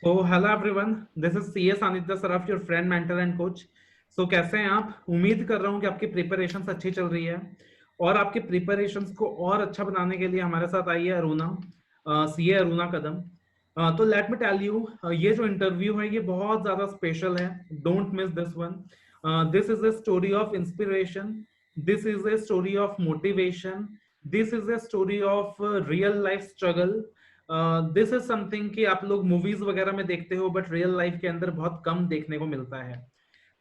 तो hello everyone, this is C S Anitya Saraf, your friend mentor and coach. So कैसे हैं आप? उम्मीद कर रहा हूं कि आपकी प्रिपरेशंस अच्छी चल रही है और आपकी प्रिपरेशंस को और अच्छा बनाने के लिए हमारे साथ आई है अरुणा, सी ए अरुणा कदम। तो लेट मी टेल यू, ये जो इंटरव्यू है ये बहुत ज्यादा स्पेशल है। Don't miss this one. This is a story of inspiration, this is a story of motivation, this is a story of real life struggle. This is something कि आप लोग मूवीज वगैरह में देखते हो बट रियल लाइफ के अंदर बहुत कम देखने को मिलता है।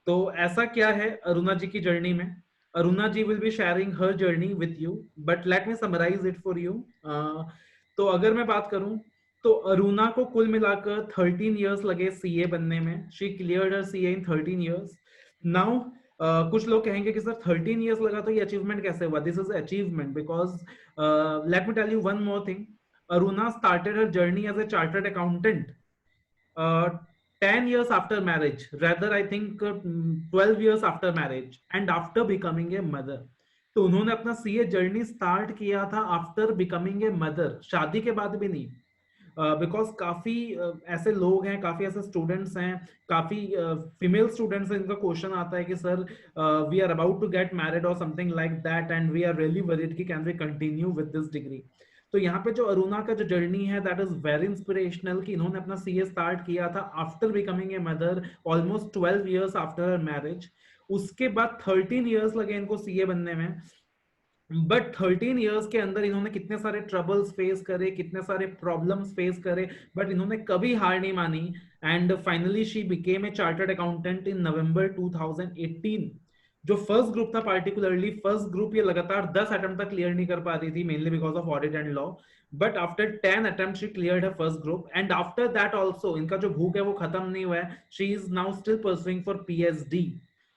तो ऐसा क्या है अरुणा जी की जर्नी में? Aruna ji will be sharing her journey with you, but let me summarise it for you. तो अगर मैं बात करूं तो अरुणा को कुल मिलाकर 13 इयर्स लगे सीए बनने में। She cleared her CA in 13 years. Now कुछ लोग कहेंगे कि सर 13 इयर्स लगा तो ये अचीवमेंट कैसे हुआ? This is achievement because let me tell you one more thing. Aruna started her journey as a chartered accountant uh, 10 years after marriage, rather I think 12 years after marriage, and after becoming a mother. तो उन्होंने अपना CA journey start किया था after becoming a mother, शादी के बाद भी नहीं। बिकॉज काफी ऐसे लोग हैं, काफी ऐसे स्टूडेंट्स हैं, काफी फीमेल स्टूडेंट्स हैं, इनका क्वेश्चन आता है कि sir we are about to get married और something like that and we are really worried कि can we continue with this degree. तो यहाँ पे जो अरुणा का जो जर्नी है दैट इज वेरी इंस्पिरेशनल कि इन्होंने अपना सीए स्टार्ट किया था after becoming a mother, almost 12 years after marriage. उसके बाद 13 इयर्स लगे इनको सीए बनने में। बट 13 इयर्स के अंदर इन्होंने कितने सारे ट्रबल्स फेस करे, कितने सारे प्रॉब्लम्स फेस करे, बट इन्होंने कभी हार नहीं मानी। And finally she became a chartered accountant in November 2018। जो फर्स्ट ग्रुप था, पार्टिकुलरली फर्स्ट ग्रुप, ये लगातार 10 अटेम्प्ट तक क्लियर नहीं कर पा रही थी, mainly because of audit and law. But after 10 attempt she cleared है first group, and after that also इनका जो भूख है वो खत्म नहीं हुआ है। She is now still pursuing for PhD.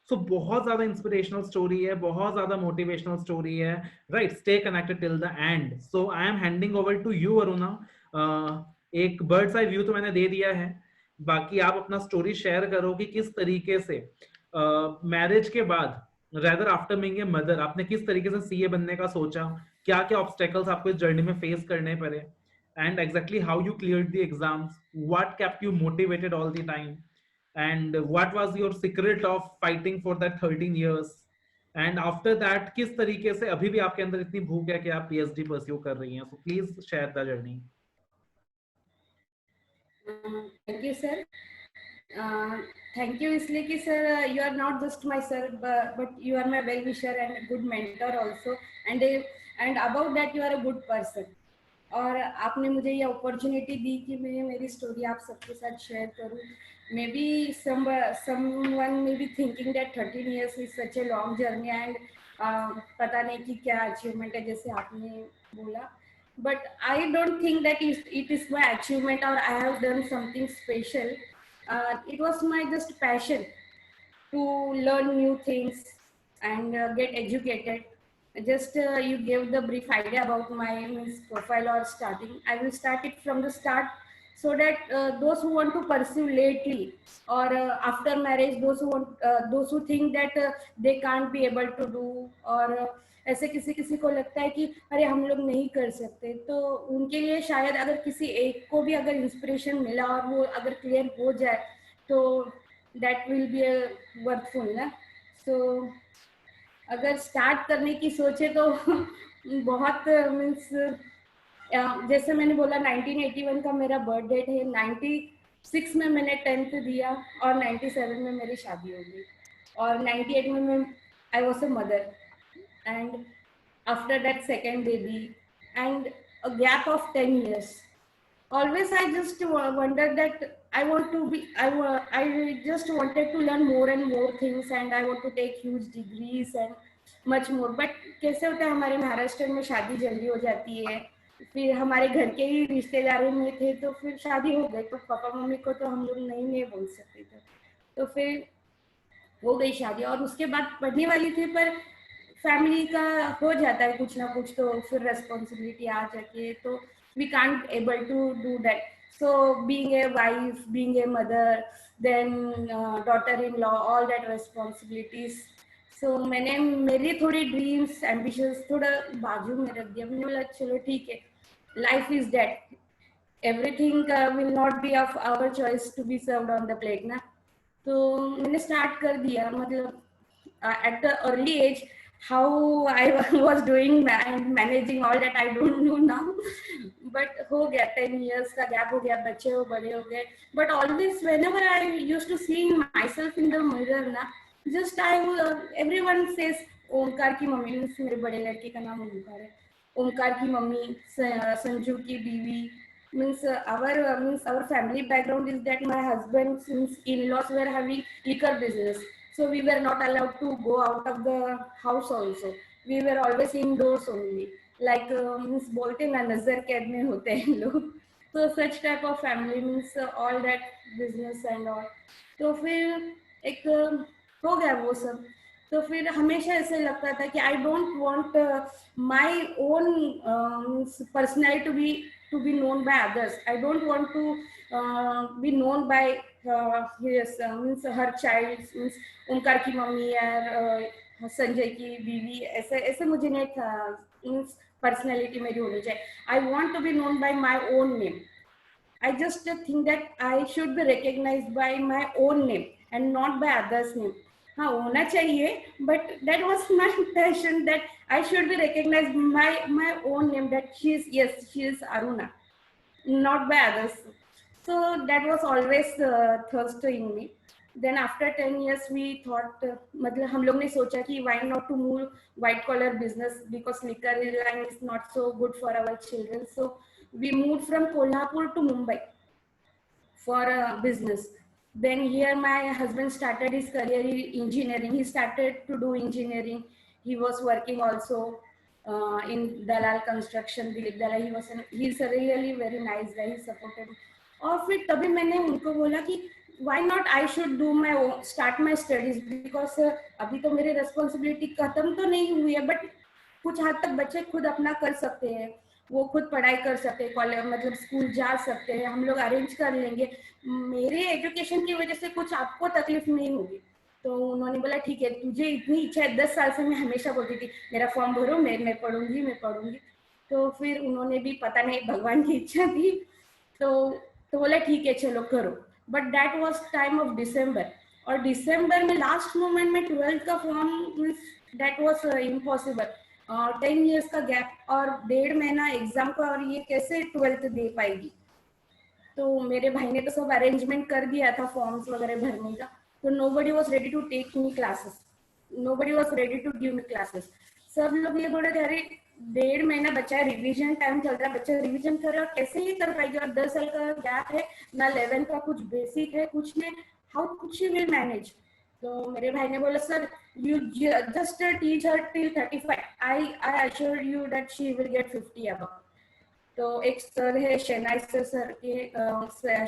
So बहुत ज्यादा इंस्पिरेशनल स्टोरी है, बहुत ज्यादा मोटिवेशनल स्टोरी है। Right, stay connected till the end. So I am handing over to you Aruna. एक बर्ड्स आई व्यू तो मैंने दे दिया है, बाकी आप अपना स्टोरी शेयर करो कि किस तरीके से मैरिज के बाद, rather after being a mother, आपने किस तरीके से सीए बनने का सोचा, क्या क्या ऑब्स्टेकल्स आपको इस जर्नी में फेस करने पड़े, and exactly how you cleared the exams, what kept you motivated all the time, and what was your secret of fighting for that 13 years, and after that किस तरीके से अभी भी आपके अंदर इतनी भूख है कि आप पीएचडी परस्यू कर रही हैं? So please share the journey. Thank you sir. Thank you इसलिए कि sir you are not just my sir but you are my well wisher and good mentor also, and about that you are a good person. और आपने मुझे ये opportunity दी कि मैं मेरी story आप सबके साथ शेयर करूँ। May be someone may be thinking that 13 years is such a long journey and पता नहीं कि क्या अचीवमेंट है जैसे आपने बोला, but I don't think that it is my achievement or I have done something special. It was my just passion to learn new things and get educated. Just you gave the brief idea about my profile or starting. I will start it from the start so that those who want to pursue lately or after marriage, those who think that they can't be able to do, or ऐसे किसी किसी को लगता है कि अरे हम लोग नहीं कर सकते, तो उनके लिए शायद अगर किसी एक को भी अगर इंस्पिरेशन मिला और वो अगर क्लियर हो जाए तो दैट विल बी वर्थफुल ना। सो अगर स्टार्ट करने की सोचे तो बहुत मीन्स जैसे मैंने बोला 1981 का मेरा बर्थ डेट है, 96 में मैंने 10th दिया और 97 में मेरी शादी हो गई और 98 में मैं I was a mother and after that second baby and a gap of 10 years. Always I just wondered that I just wanted to learn more and more things and I want to take huge degrees and much more. But कैसे होता है हमारे महाराष्ट्र में शादी जल्दी हो जाती है, फिर हमारे घर के ही रिश्तेदारों में थे तो फिर शादी हो गई, तो पापा मम्मी को तो हम लोग नहीं बोल सकते थे, तो फिर हो गई शादी। और उसके बाद पढ़ने वाली थी पर फैमिली का हो जाता है कुछ ना कुछ, तो फिर रेस्पॉन्सिबिलिटी आ जाती है, तो we can't able to do that. So being a wife, being a mother, then daughter in law, all that responsibilities, so मैंने मेरी थोड़ी ड्रीम्स एम्बिशंस थोड़ा बाजू में रख दिया। मैंने बोला चलो ठीक है, life is that, everything will not be of our choice to be served on the plate ना. तो मैंने स्टार्ट कर दिया, मतलब at the early age how I was doing and managing all that I don't know now. But हो गया 10 years का gap हो गया, बच्चे हो बड़े हो गए. But always whenever I used to see myself in the mirror ना, just everyone says ओमकार की मम्मी, मेरे बड़े लड़के का नाम ओमकार है, ओमकार की मम्मी, संजू की बीवी. Means our family background is that my husband's in-laws were having liquor business, so we were not allowed to go out of the house also. We were always indoors only, like means बोलते ना नजर कैद में होते हैं लोग. So such type of family, means all that business and all. तो फिर एक हो गया वो सब. तो फिर हमेशा ऐसे लगता था कि I don't want my own personality to be known by others. I don't want to be known by means her child, means Omkar की मम्मी या संजय की बीवी, ऐसे ऐसे मुझे नहीं था. मीन्स पर्सनैलिटी मेरी होनी चाहिए. I want to be known by my own name. I just think that I should be recognized by my own name and not by others' name. हाँ होना चाहिए, but that was my passion that I should be recognized by my own name, that she is Aruna, not by others. So that was always thirst in me. Then after 10 years we thought, मतलब हम लोग ने सोचा कि why not to move white collar business, because liquor line is not so good for our children. So we moved from Kolhapur to Mumbai for a business. Then here my husband started his career in engineering. He started to do engineering. He was working also in Dalal Construction, Dilip Dalal. He's a really very nice guy. He supported me. और फिर तभी मैंने उनको बोला कि why not I should do my own, start my studies, because अभी तो मेरी responsibility खत्म तो नहीं हुई है, but कुछ हद तक बच्चे खुद अपना कर सकते हैं, वो खुद पढ़ाई कर सकते हैं, कॉलेज मतलब स्कूल जा सकते हैं, हम लोग अरेंज कर लेंगे, मेरे एजुकेशन की वजह से कुछ आपको तकलीफ नहीं होगी. तो उन्होंने बोला ठीक है, तुझे इतनी इच्छा है, 10 साल से मैं हमेशा बोलती थी मेरा फॉर्म भरो, मैं पढ़ूंगी. तो फिर उन्होंने भी पता नहीं भगवान की इच्छा थी, तो बोला ठीक है चलो करो. But that was time of December, और दिसंबर में लास्ट मोमेंट में 12th का form, that was impossible. 10 years का गैप और 1.5 महीना एग्जाम का, और ये कैसे 12th दे पाएगी. तो मेरे भाई ने तो सब अरेंजमेंट कर दिया था फॉर्म्स वगैरह भरने का. तो nobody was ready to take me classes, nobody was ready to give me classes. सब लोग ये बोल रहे थे अरे 1.5 महीना बच्चा है, रिवीजन टाइम चल रहा है, बच्चा रिवीजन कर रहा है, कैसे ही कर पाएगी, और 10 साल का गैप है ना, 11th का कुछ बेसिक है कुछ नहीं, हाउ कुछ शी विल मैनेज. तो मेरे भाई ने बोला sir you just teach her till 35. I assure you that she will get 50 above. तो एक सर है शेनाई सर के,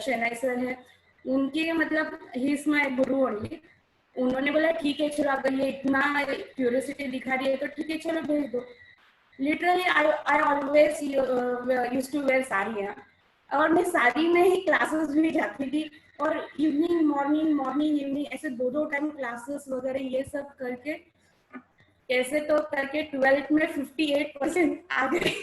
शेनाई सर है उनके, मतलब he is my Guru only. उन्होंने बोला ठीक है चलो, अगर ये इतना क्यूरियोसिटी दिखा रही है तो ठीक है चलो भेज दो. Literally I always used to wear sari, और मैं साड़ी में ही क्लासेस भी जाती थी, और इवनिंग मॉर्निंग इवनिंग ऐसे दो टाइम क्लासेस वगैरह ये सब करके कैसे तो करके 12th में 58% आ गए.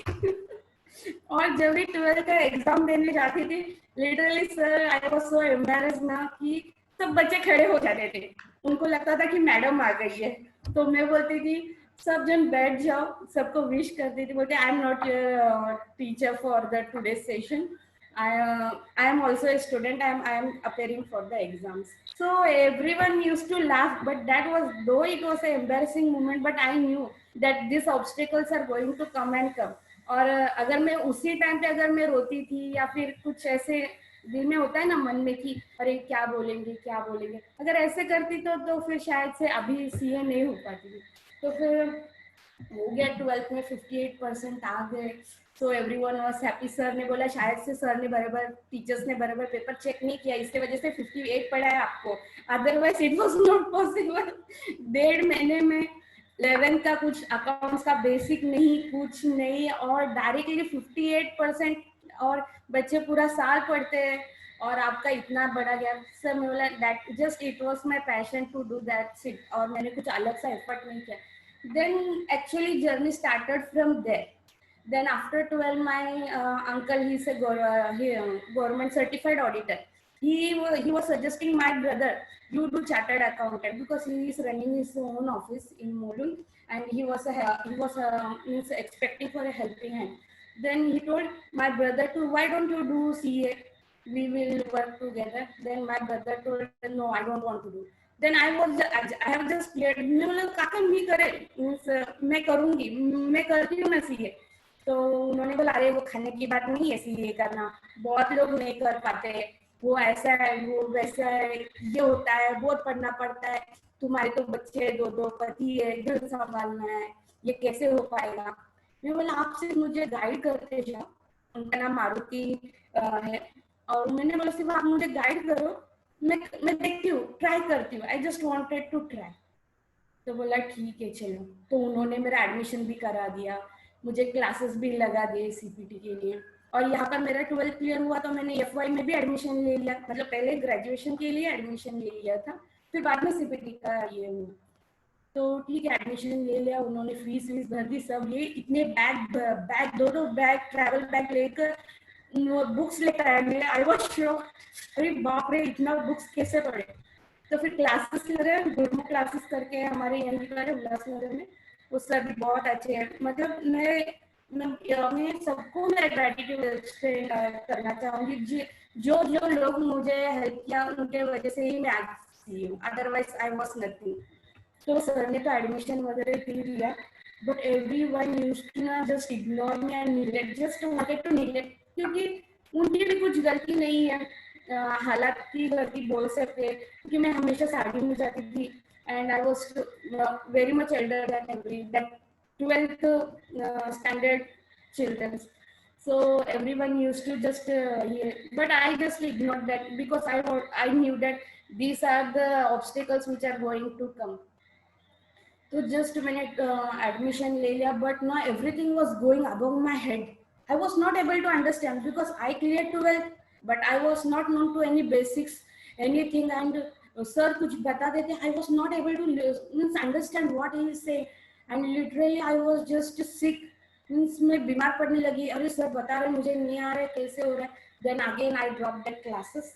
और जब भी 12th का एग्जाम देने जाती थी, literally sir I was so embarrassed ना कि सब बच्चे खड़े हो जाते थे, उनको लगता था कि मैडम आ गई है. तो मैं बोलती थी सब जन बैठ जाओ, सबको विश करती थी, बोलते आई am not your teacher for the today session, I am also a student. I am appearing for the exams. So everyone used to laugh, but that was, though it was an embarrassing moment, but I knew that these obstacles are going to come and come. और अगर मैं उसी time पे अगर मैं रोती थी या फिर कुछ ऐसे दिल में होता है ना मन में कि अरे क्या बोलेंगे, अगर ऐसे करती तो फिर शायद से अभी सीए नहीं हो पाती थी. तो फिर हो गया 12th में 58% आ गए. So everyone was happy. Sir ने बोला शायद से सर ने बराबर, टीचर्स ने बराबर पेपर चेक नहीं किया, इसके वजह से 58 पड़ा है आपको, otherwise it was not possible. 1.5 महीने में 11th का कुछ अकाउंट्स का बेसिक नहीं, कुछ नहीं, और डायरेक्टली 58%, और बच्चे पूरा साल पढ़ते हैं और आपका इतना बड़ा गया. सर मैं बोला that just it was my passion to do that sit, और मैंने कुछ अलग सा एफर्ट नहीं किया. Then actually journey started from there. Then after 12, my uncle, he's a government certified auditor. He was suggesting my brother, you do chartered accountant, because he is running his own office in Molul, and he was means expecting for a helping hand. Then he told my brother to, why don't you do CA? We will work together. Then my brother told, no, I don't want to do. Then I have just cleared. मैं बोला काका मैं करे, मैं करूँगी, मैं करती हूँ ना सीए. तो उन्होंने बोला अरे वो खाने की बात नहीं है सीए करना, बहुत लोग नहीं कर पाते, वो ऐसा है वो वैसा है, ये होता है, बहुत पढ़ना पड़ता है, तुम्हारे तो बच्चे दो दो पति है, घर संभालना है, ये कैसे हो पाएगा. मैं बोला आप सिर्फ मुझे गाइड करते जाओ. उनका नाम मारुति है. और मैंने बोला सिर्फ आप मुझे गाइड करो, मैं देखती हूँ, ट्राई करती हूँ, I just wanted to try. तो बोला ठीक है चलो. तो उन्होंने मेरा एडमिशन भी करा दिया, मुझे क्लासेस भी लगा दिए सीपीटी के लिए. और यहाँ पर मेरा 12th क्लियर हुआ तो मैंने एफवाई में भी एडमिशन ले लिया, मतलब पहले ग्रेजुएशन के लिए एडमिशन ले लिया था, फिर बाद में सीपीटी का ये हुआ. तो ठीक है एडमिशन ले लिया, उन्होंने फीस भर दी सब. ये इतने बैग दो बैग ट्रैवल बैग लेकर बुक्स लेकर आया. मैं आई वाज शॉक, अरे बाप रे इतना बुक्स कैसे पढ़े. तो फिर क्लासेस ले रहे हैं, गुरुमुख क्लासेस करके हमारे यहीं पर उल्लासनगर में, वो सर भी बहुत अच्छे हैं. मतलब मैं सबको मैं ग्रेटिट्यूड एक्सटेंड करना चाहूँगी. जो जो लोग मुझे हेल्प किया उनके वजह से ही मैं आज सी हूँ, अदरवाइज आई वाज नथिंग. तो सर ने तो एडमिशन वगैरह दे दिया, बट एवरीवन यूज्ड टू ना just ignore me and neglect, just wanted to neglect, क्योंकि उनकी भी कुछ गलती नहीं है. हालात की गलती बोल सकते हैं, क्योंकि मैं हमेशा साड़ी में जाती थी and I was very much elder than every that 12th standard children. So everyone used to just but I just ignored that, because I knew that these are the obstacles which are going to come. तो just मैंने admission ले लिया, but ना everything was going above my head. I was not able to understand, because I clear 12th, but I was not known to any basics anything. And sir कुछ बता देते, I was not able to means understand what he is saying. And literally I was just sick, means मैं बीमार पड़ने लगी. अरे sir बता रहे मुझे नहीं आ रहा है, कैसे हो रहा है. Then again I drop that classes,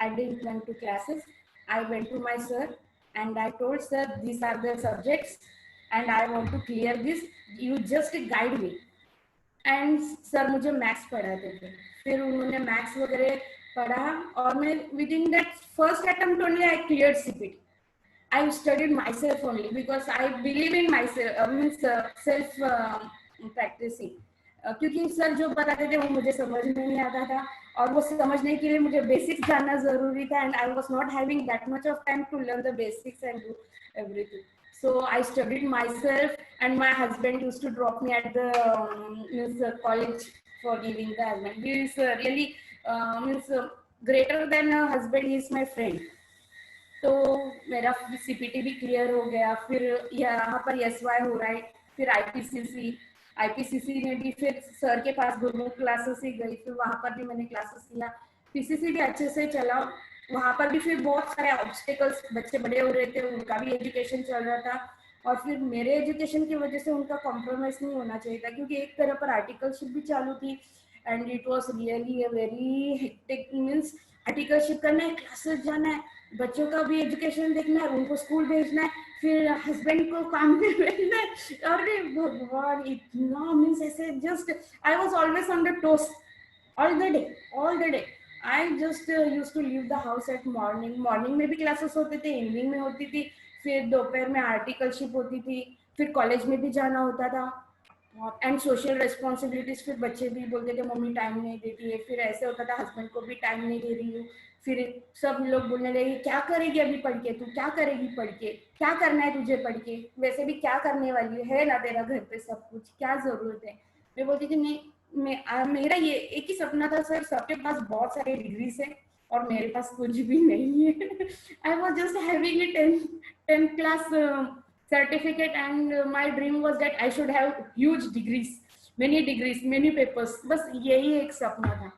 I didn't went to classes. I went to my sir and I told sir these are the subjects and I want to clear this, you just guide me. and sir मुझे maths पढ़ाते थे, फिर उन्होंने maths वगैरह पढ़ा और मैं within that first attempt only I cleared CPT. I studied myself only because I believe in myself, means self practicing. क्योंकि सर जो बताते थे वो मुझे समझ में नहीं आता था, और वो समझने के लिए मुझे बेसिक्स जानना जरूरी था. And I was not having that much of time to learn the basics and do everything. So I studied myself, and my husband used to drop me at the college for giving the husband. He is really greater than a husband. He is my friend. तो मेरा CPT भी clear हो गया. फिर यहाँ पर SY हो रहा है, फिर आईपीसीसी में भी फिर सर के पास गुरुमुख क्लासेस ही गई, फिर वहाँ पर भी मैंने क्लासेस किया. पीसीसी भी अच्छे से चला, वहाँ पर भी फिर बहुत सारे ऑब्स्टेकल्स, बच्चे बड़े हो रहे थे, उनका भी एजुकेशन चल रहा था. और फिर मेरे एजुकेशन की वजह से उनका कॉम्प्रोमाइज नहीं होना चाहिए था, क्योंकि एक तरह पर आर्टिकलशिप भी चालू थी. And it was really a very hectic, means articleship करना है, क्लासेस जाना है, बच्चों का भी एजुकेशन देखना है, उनको स्कूल भेजना है, फिर हस्बैंड को काम पे भेजना है. अरे भगवान इतना, मीन्स ऐसे just I was always on the toes all the day. I just used to leave the house at morning में भी क्लासेस होते थे, इवनिंग में होती थी, फिर दोपहर में आर्टिकलशिप होती थी, फिर कॉलेज में भी जाना होता था. एंड सोशल रिस्पॉन्सिबिलिटीज, फिर बच्चे भी बोलते थे मम्मी टाइम नहीं देती है, फिर ऐसे होता था हस्बैंड को भी टाइम नहीं दे रही हूँ. फिर सब लोग बोलने लगे क्या करेगी अभी पढ़ के, तू क्या करेगी पढ़ के, क्या करना है तुझे पढ़ के, वैसे भी क्या करने वाली है ना, तेरा घर पे सब कुछ, क्या जरूरत है. मैं बोलती थी नहीं, मेरा ये एक ही सपना था सर, सबके पास बहुत सारे डिग्रीज है और मेरे पास कुछ भी नहीं है. I was just having a 10th class certificate and my dream was that I should have huge degrees, many papers. बस यही एक सपना था.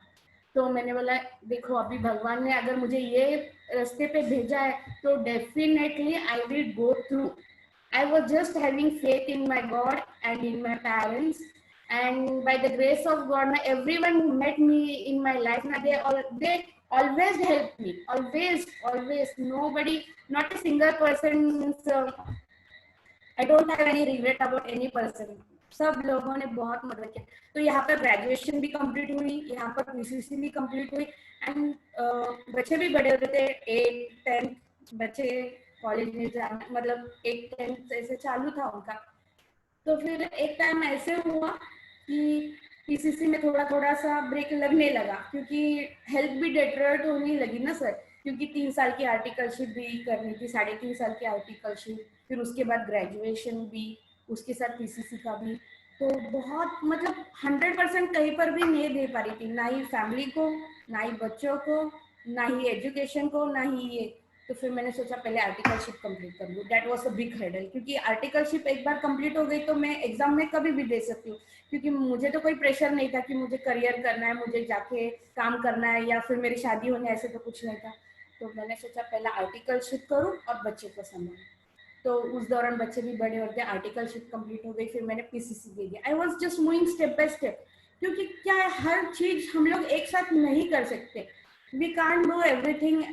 तो मैंने बोला देखो अभी भगवान ने अगर मुझे ये रास्ते पे भेजा है तो definitely I will go through. I was just having faith in my God and in my parents, and by the grace of God, everyone who met me in my life, they always helped me, always. Nobody, not a single person. I don't have any regret about any person. सब लोगों ने बहुत मदद किया. तो यहाँ पर graduation भी कंप्लीट हुई, यहाँ पर पीसीसी भी कंप्लीट हुई, एंड बच्चे भी बड़े होते थे. 8th 10th बच्चे कॉलेज में जाना, मतलब 8th 10th ऐसे चालू था उनका. तो फिर एक टाइम ऐसे हुआ कि पीसीसी में थोड़ा थोड़ा सा ब्रेक लगने लगा, क्योंकि हेल्थ भी डिटेरियोरेट होने लगी ना सर, क्योंकि 3 साल की आर्टिकलशिप भी करनी थी, 3.5 साल की आर्टिकलशिप, फिर उसके बाद ग्रेजुएशन भी, उसके साथ पीसीसी का भी. तो बहुत मतलब 100% कहीं पर भी नहीं दे पा रही थी, ना ही फैमिली को, ना ही बच्चों को, ना ही एजुकेशन को, ना ही ये. तो फिर मैंने सोचा पहले आर्टिकलशिप कंप्लीट कर लूँ. That was a big hurdle, क्योंकि आर्टिकलशिप एक बार कंप्लीट हो गई तो मैं एग्जाम में कभी भी दे सकती हूँ, क्योंकि मुझे तो कोई प्रेशर नहीं था कि मुझे करियर करना है, मुझे जाके काम करना है, या फिर मेरी शादी होने, ऐसे तो कुछ नहीं था. तो मैंने सोचा पहले आर्टिकलशिप करूँ और बच्चे को संभालूं. तो उस दौरान बच्चे भी बड़े होते, आर्टिकलशिप कंप्लीट हो गई, फिर मैंने पीसीसी दे दिया. आई was just moving step by step, क्योंकि क्या है, हर चीज हम लोग एक साथ नहीं कर सकते. We can't do everything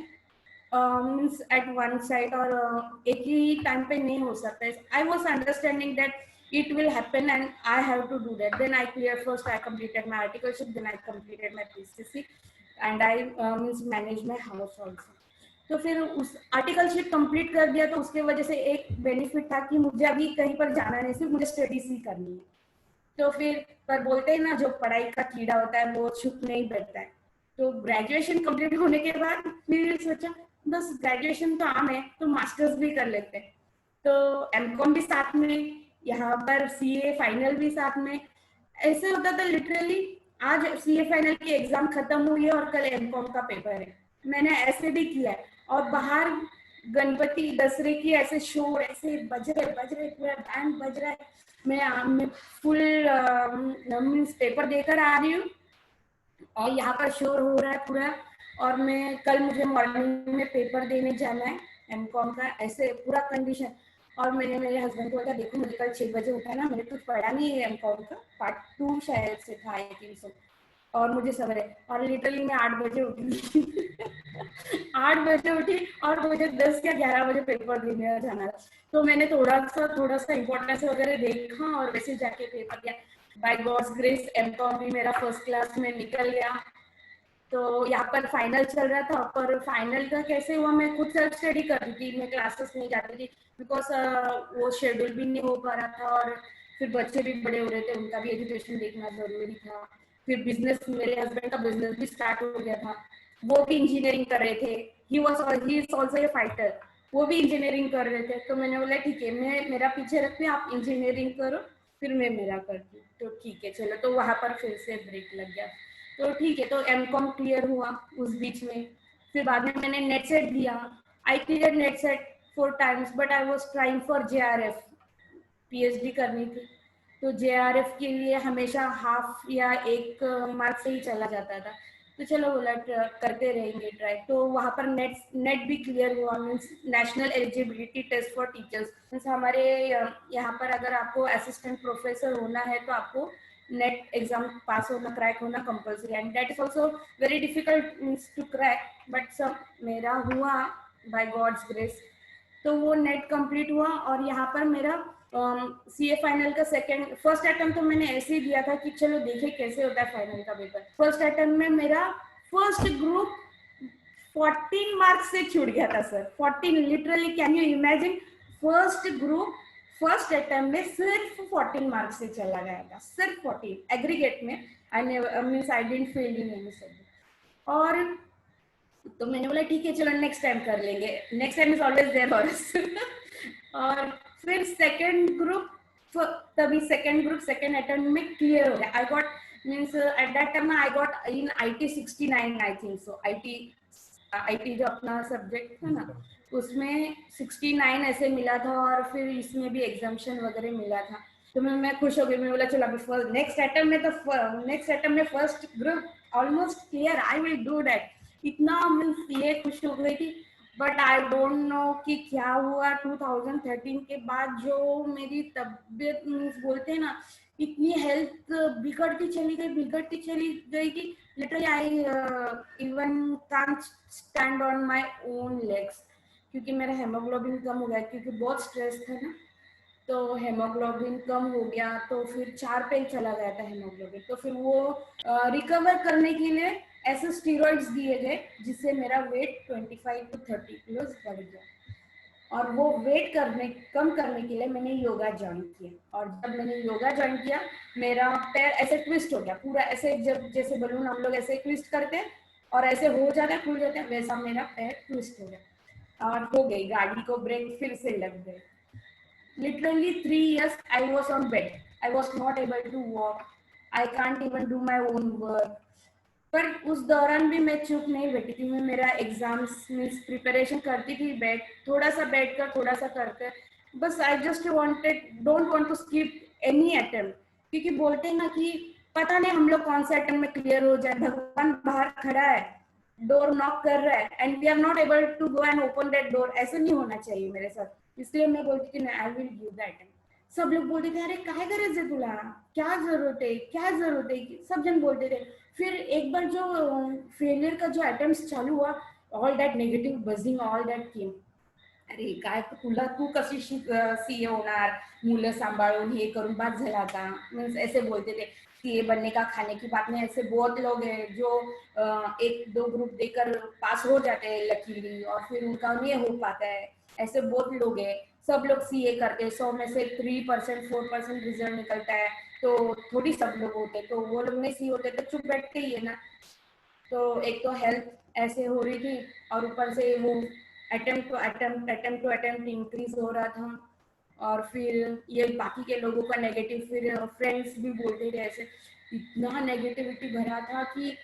means at one side, और एक ही टाइम पे नहीं हो सकता है. I was understanding that it will happen and I have to do that. Then I cleared first, I completed my articleship, then I completed my PCC, and I means managed my house also. तो फिर उस articleship complete कर दिया, तो उसके वजह से एक बेनिफिट था कि मुझे अभी कहीं पर जाना नहीं, सिर्फ मुझे स्टडीज ही करनी है. तो फिर पर बोलते हैं ना, जो पढ़ाई का कीड़ा होता है वो छुप नहीं बैठता है. तो ग्रेजुएशन कंप्लीट होने के बाद फिर सोचा बस ग्रेजुएशन तो आम है, तो मास्टर्स भी कर लेते हैं. तो एमकॉम भी साथ में, यहाँ पर सीए फाइनल भी साथ में. ऐसे होता था लिटरली, आज सीए फाइनल की एग्जाम खत्म हुई है और कल एमकॉम का पेपर है. मैंने ऐसे भी किया है. और बाहर गणपति दसरे की ऐसे शोर, ऐसे बज रहे पूरा बैंड बज रहा है. मैं फुल मीन्स पेपर देकर आ रही हूँ और यहाँ पर शोर हो रहा है पूरा. और मैं कल मुझे मॉर्निंग में पेपर देने जाना है एमकॉम का, ऐसे पूरा कंडीशन. और मैंने मेरे हस्बैंड को बोला, देखो मुझे कल 6 बजे उठा ना, मैंने कुछ पढ़ा नहीं है एमकॉम का, पार्ट 2 शायद से था 300, और मुझे सबर है. और लिटरली मैं 8 बजे उठी 8 बजे उठी और मुझे 10 या 11 बजे पेपर देने जाना था. तो मैंने थोड़ा सा इम्पोर्टेंस वगैरह देखा और वैसे जाके पेपर दिया. बाय गॉड्स ग्रेस एमकॉम भी मेरा फर्स्ट क्लास में निकल गया. तो यहाँ पर फाइनल चल रहा था, पर फाइनल का कैसे हुआ, मैं खुद सेल्फ स्टडी कर रही थी, मैं क्लासेस नहीं जाती थी, बिकॉज वो शेड्यूल भी नहीं हो पा रहा था. और फिर बच्चे भी बड़े हो रहे थे, उनका भी एजुकेशन देखना जरूरी था. फिर बिजनेस, मेरे हस्बैंड का बिजनेस भी स्टार्ट हो गया था, वो भी इंजीनियरिंग कर रहे थे. He is also A fighter, वो भी इंजीनियरिंग कर रहे थे. तो मैंने बोला ठीक है, मैं मेरा पीछे रखती हूँ, आप इंजीनियरिंग करो, फिर मैं मेरा करती हूँ. तो ठीक है चलो. तो वहां पर फिर से ब्रेक लग गया. तो ठीक है, तो एमकॉम क्लियर हुआ उस बीच में. फिर बाद में मैंने नेट सेट दिया. I clear net set 4 times, but I was trying for JRF, PhD करनी थी. तो जेआरएफ के लिए हमेशा हाफ या 1 मार्क से ही चला जाता था. तो चलो बोला करते रहेंगे ट्राई. तो वहाँ पर नेट भी क्लियर हुआ, means national eligibility test for teachers. Means हमारे यहाँ पर अगर आपको असिस्टेंट प्रोफेसर होना है तो आपको नेट एग्जाम पास होना, क्रैक होना compulsory, and that is also very difficult means to crack, but सब मेरा हुआ बाय गॉड्स ग्रेस. तो वो नेट कंप्लीट हुआ. और यहाँ पर मेरा सीए फाइनल का फर्स्ट अटेम्प्ट तो मैंने ऐसे ही दिया था कि चलो देखे कैसे होता है फाइनल का पेपर. फर्स्ट अटेम्प्ट में मेरा फर्स्ट ग्रुप 14 मार्क्स से छूट गया था sir. 14, literally can you imagine, first group first attempt में सिर्फ 14 मार्क्स से चला गया था, सिर्फ 14 एग्रीगेट में. I didn't fail in any subject. और तो मैंने बोला ठीक है चलो नेक्स्ट टाइम कर लेंगे, next time is always there for us. और फिर सेकंड ग्रुप, तभी सेकंड ग्रुप सेकंड अटेम्प्ट में क्लियर हो गया. I got means at that time I got in IT 69 I think so. IT जो अपना सब्जेक्ट था ना, उसमें 69 ऐसे मिला था. और फिर इसमें भी एग्जामिशन वगैरह मिला था. तो मैं खुश हो गई. मैं बोला चलो अभी नेक्स्ट अटेम्प्ट में first group almost clear, I will do that. इतना मीन्स ये खुश हो गई थी. बट आई डोंट नो कि क्या हुआ 2013 के बाद, जो मेरी तबीयत मीन्स बोलते हैं ना इतनी हेल्थ बिगड़ती चली गई कि literally I even can't stand on my own legs, क्योंकि मेरा हेमोग्लोबिन कम हो गया, क्योंकि बहुत स्ट्रेस था ना, तो हेमोग्लोबिन कम हो गया, तो फिर 4 पे चला गया था हेमोग्लोबिन। तो फिर वो रिकवर करने के लिए ऐसे स्टीरॉइड्स दिए गए जिससे मेरा वेट 25 to 30 किलो बढ़ गया। और वो वेट कम करने के लिए मैंने योगा ज्वाइन किया, और जब मैंने योगा ज्वाइन किया मेरा पैर ऐसे ट्विस्ट हो गया पूरा, ऐसे जब जैसे बलून हम लोग ऐसे ट्विस्ट करते हैं और ऐसे हो जाता है, खुल जाता है, वैसा मेरा पैर ट्विस्ट हो गया और हो गई, गाड़ी को ब्रेक फिर से लग गए। Literally 3 years I was on bed. I was not able to walk. I can't even do my own work. पर उस दौरान भी मैं चुप नहीं बैठी थी, मैं मेरा एग्जाम्स मीन्स प्रिपरेशन करती थी, थोड़ा सा बैठ कर थोड़ा सा करकर, बस I just don't want to skip any attempt, क्योंकि बोलते हैं ना कि पता नहीं हम लोग कौन से अटेम्प्ट में क्लियर हो जाए, भगवान बाहर खड़ा है, डोर नॉक कर रहा है and we are not able to go and open that door, ऐसा नहीं होना चाहिए मेरे साथ, इसलिए मैं बोलती थी I will give that attempt. सब लोग बोलते थे अरे काहे गरज है तुला, क्या जरूरत है, क्या जरूरत है, सब जन बोलते थे। फिर एक बार जो फेलियर का जो अटेम्प्ट चालू हुआ, all that negative buzzing all that came, अरे काय तुला, तू कशी सीए होणार, मुलं सांभाळून हे करून बाद झाला आता, मीन्स ऐसे बोलते थे सीए बनने का खाने की बात नहीं, ऐसे बहुत लोग हैं जो 1-2 ग्रुप देकर पास हो जाते हैं लकीली और फिर उनका नहीं हो पाता है, ऐसे बहुत लोग हैं, सब लोग सीए करते हैं, 100 में से 3% 4% रिजल्ट निकलता है, तो थोड़ी सब लोग होते, तो वो लोग नहीं सी होते तो चुप बैठते ही है ना। तो एक तो हेल्थ ऐसे हो रही थी और ऊपर से वो अटेम्प्ट इंक्रीज हो रहा था, और फिर ये बाकी के लोगों का नेगेटिव, फिर फ्रेंड्स भी बोलते थे ऐसे, इतना नेगेटिविटी भरा था कि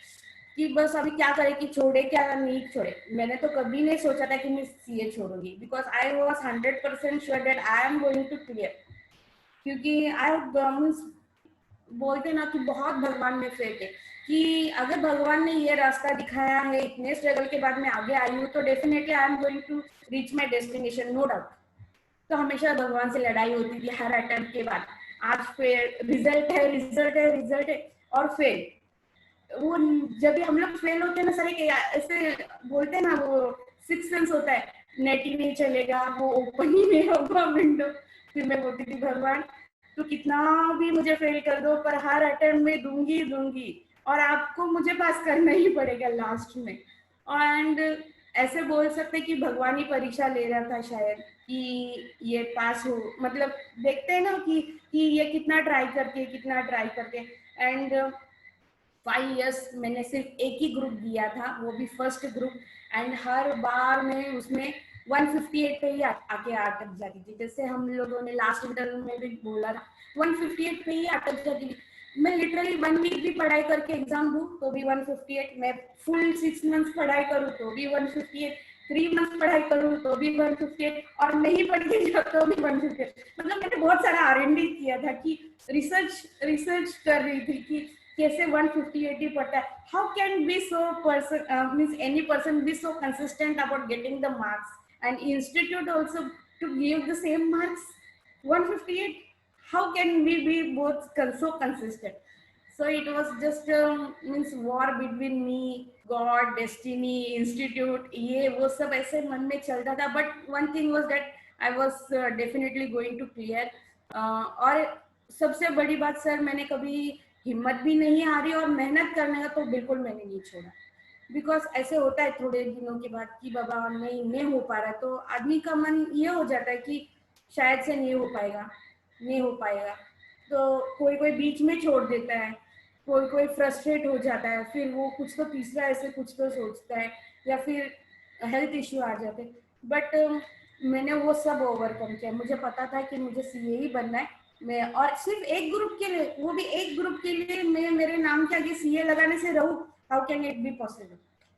बस अभी क्या करे, कि छोड़े क्या नहीं छोड़े। मैंने तो कभी नहीं सोचा था कि मैं सीए छोड़ूंगी, because I was 100% sure that I am going to clear, क्योंकि आई बोलते ना कि बहुत भगवान में फेथ है, कि अगर भगवान ने ये रास्ता दिखाया है, इतने स्ट्रगल के बाद मैं आगे आई हूँ, तो definitely I am going to reach my destination, no doubt. तो हमेशा भगवान से लड़ाई होती थी हर अटेम्प्ट के बाद, आज फेल, रिजल्ट है और फेल। वो जब भी हम लोग फेल होते हैं ना सर, ऐसे बोलते हैं ना, वो सिक्स सेंस होता है, नेट ही नहीं चलेगा, वो ओपन ही नहीं होगा विंडो। फिर मैं बोलती थी भगवान तो कितना भी मुझे फेल कर दो, पर हर अटेम्प्ट में दूंगी और आपको मुझे पास करना ही पड़ेगा लास्ट में। एंड ऐसे बोल सकते कि भगवान ही परीक्षा ले रहा था शायद, कि ये पास हो, मतलब देखते हैं ना कि ये कितना ट्राई करके एंड 5 इयर्स मैंने सिर्फ एक ही ग्रुप दिया था, वो भी फर्स्ट ग्रुप, एंड हर बार मैं उसमें 158 पे ही आके अटक जाती थी, जैसे हम लोगों ने लास्ट इंटरव्यू में भी बोला था, 158 पे ही अटक जाती थी। मैं लिटरली 1 वीक भी पढ़ाई करके एग्जाम दूं तो भी 158, मैं फुल 6 मंथ्स पढ़ाई करूँ तो भी 158, 3 मंथ्स पढ़ाई करूँ तो भी 158, और नहीं पढ़ती तो भी 158। मतलब मैंने बहुत सारा R&D किया था कि रिसर्च कर रही थी कि कैसे 150-80 पड़ता है, how can be so person means any person be so consistent about getting the marks and institute also to give the same marks 158, how can we be both so consistent? So it was just means war between me, God, destiny, institute, ये वो सब ऐसे मन में चलता था, but one thing was that I was definitely going to clear। और सबसे बड़ी बात सर, मैंने कभी हिम्मत भी नहीं हारी और मेहनत करने का तो बिल्कुल मैंने नहीं छोड़ा, बिकॉज ऐसे होता है थोड़े दिनों के बाद कि बाबा नहीं हो पा रहा, तो आदमी का मन ये हो जाता है कि शायद से नहीं हो पाएगा, तो कोई बीच में छोड़ देता है, कोई फ्रस्ट्रेट हो जाता है, फिर वो कुछ तो तीसरा ऐसे कुछ तो सोचता है, या फिर हेल्थ इश्यू आ जाते हैं। बट मैंने वो सब ओवरकम किया, मुझे पता था कि मुझे सीए ही बनना है, मैं और सिर्फ एक ग्रुप के लिए, वो भी एक ग्रुप के लिए मैं मेरे नाम के आगे सीए लगाने से रहूं, how can it be possible?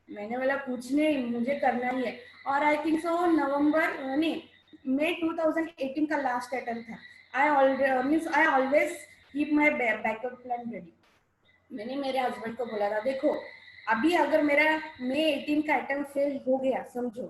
मैंने बोला कुछ नहीं, मुझे करना ही है। और आई थिंक सो नवंबर नहीं मई 2018 का लास्ट अटेम्प्ट था। I always keep my backup plan ready. मैंने मेरे हस्बैंड को बोला था, देखो अभी अगर मेरा मई 18 का अटेम्प्ट फेल हो गया समझो,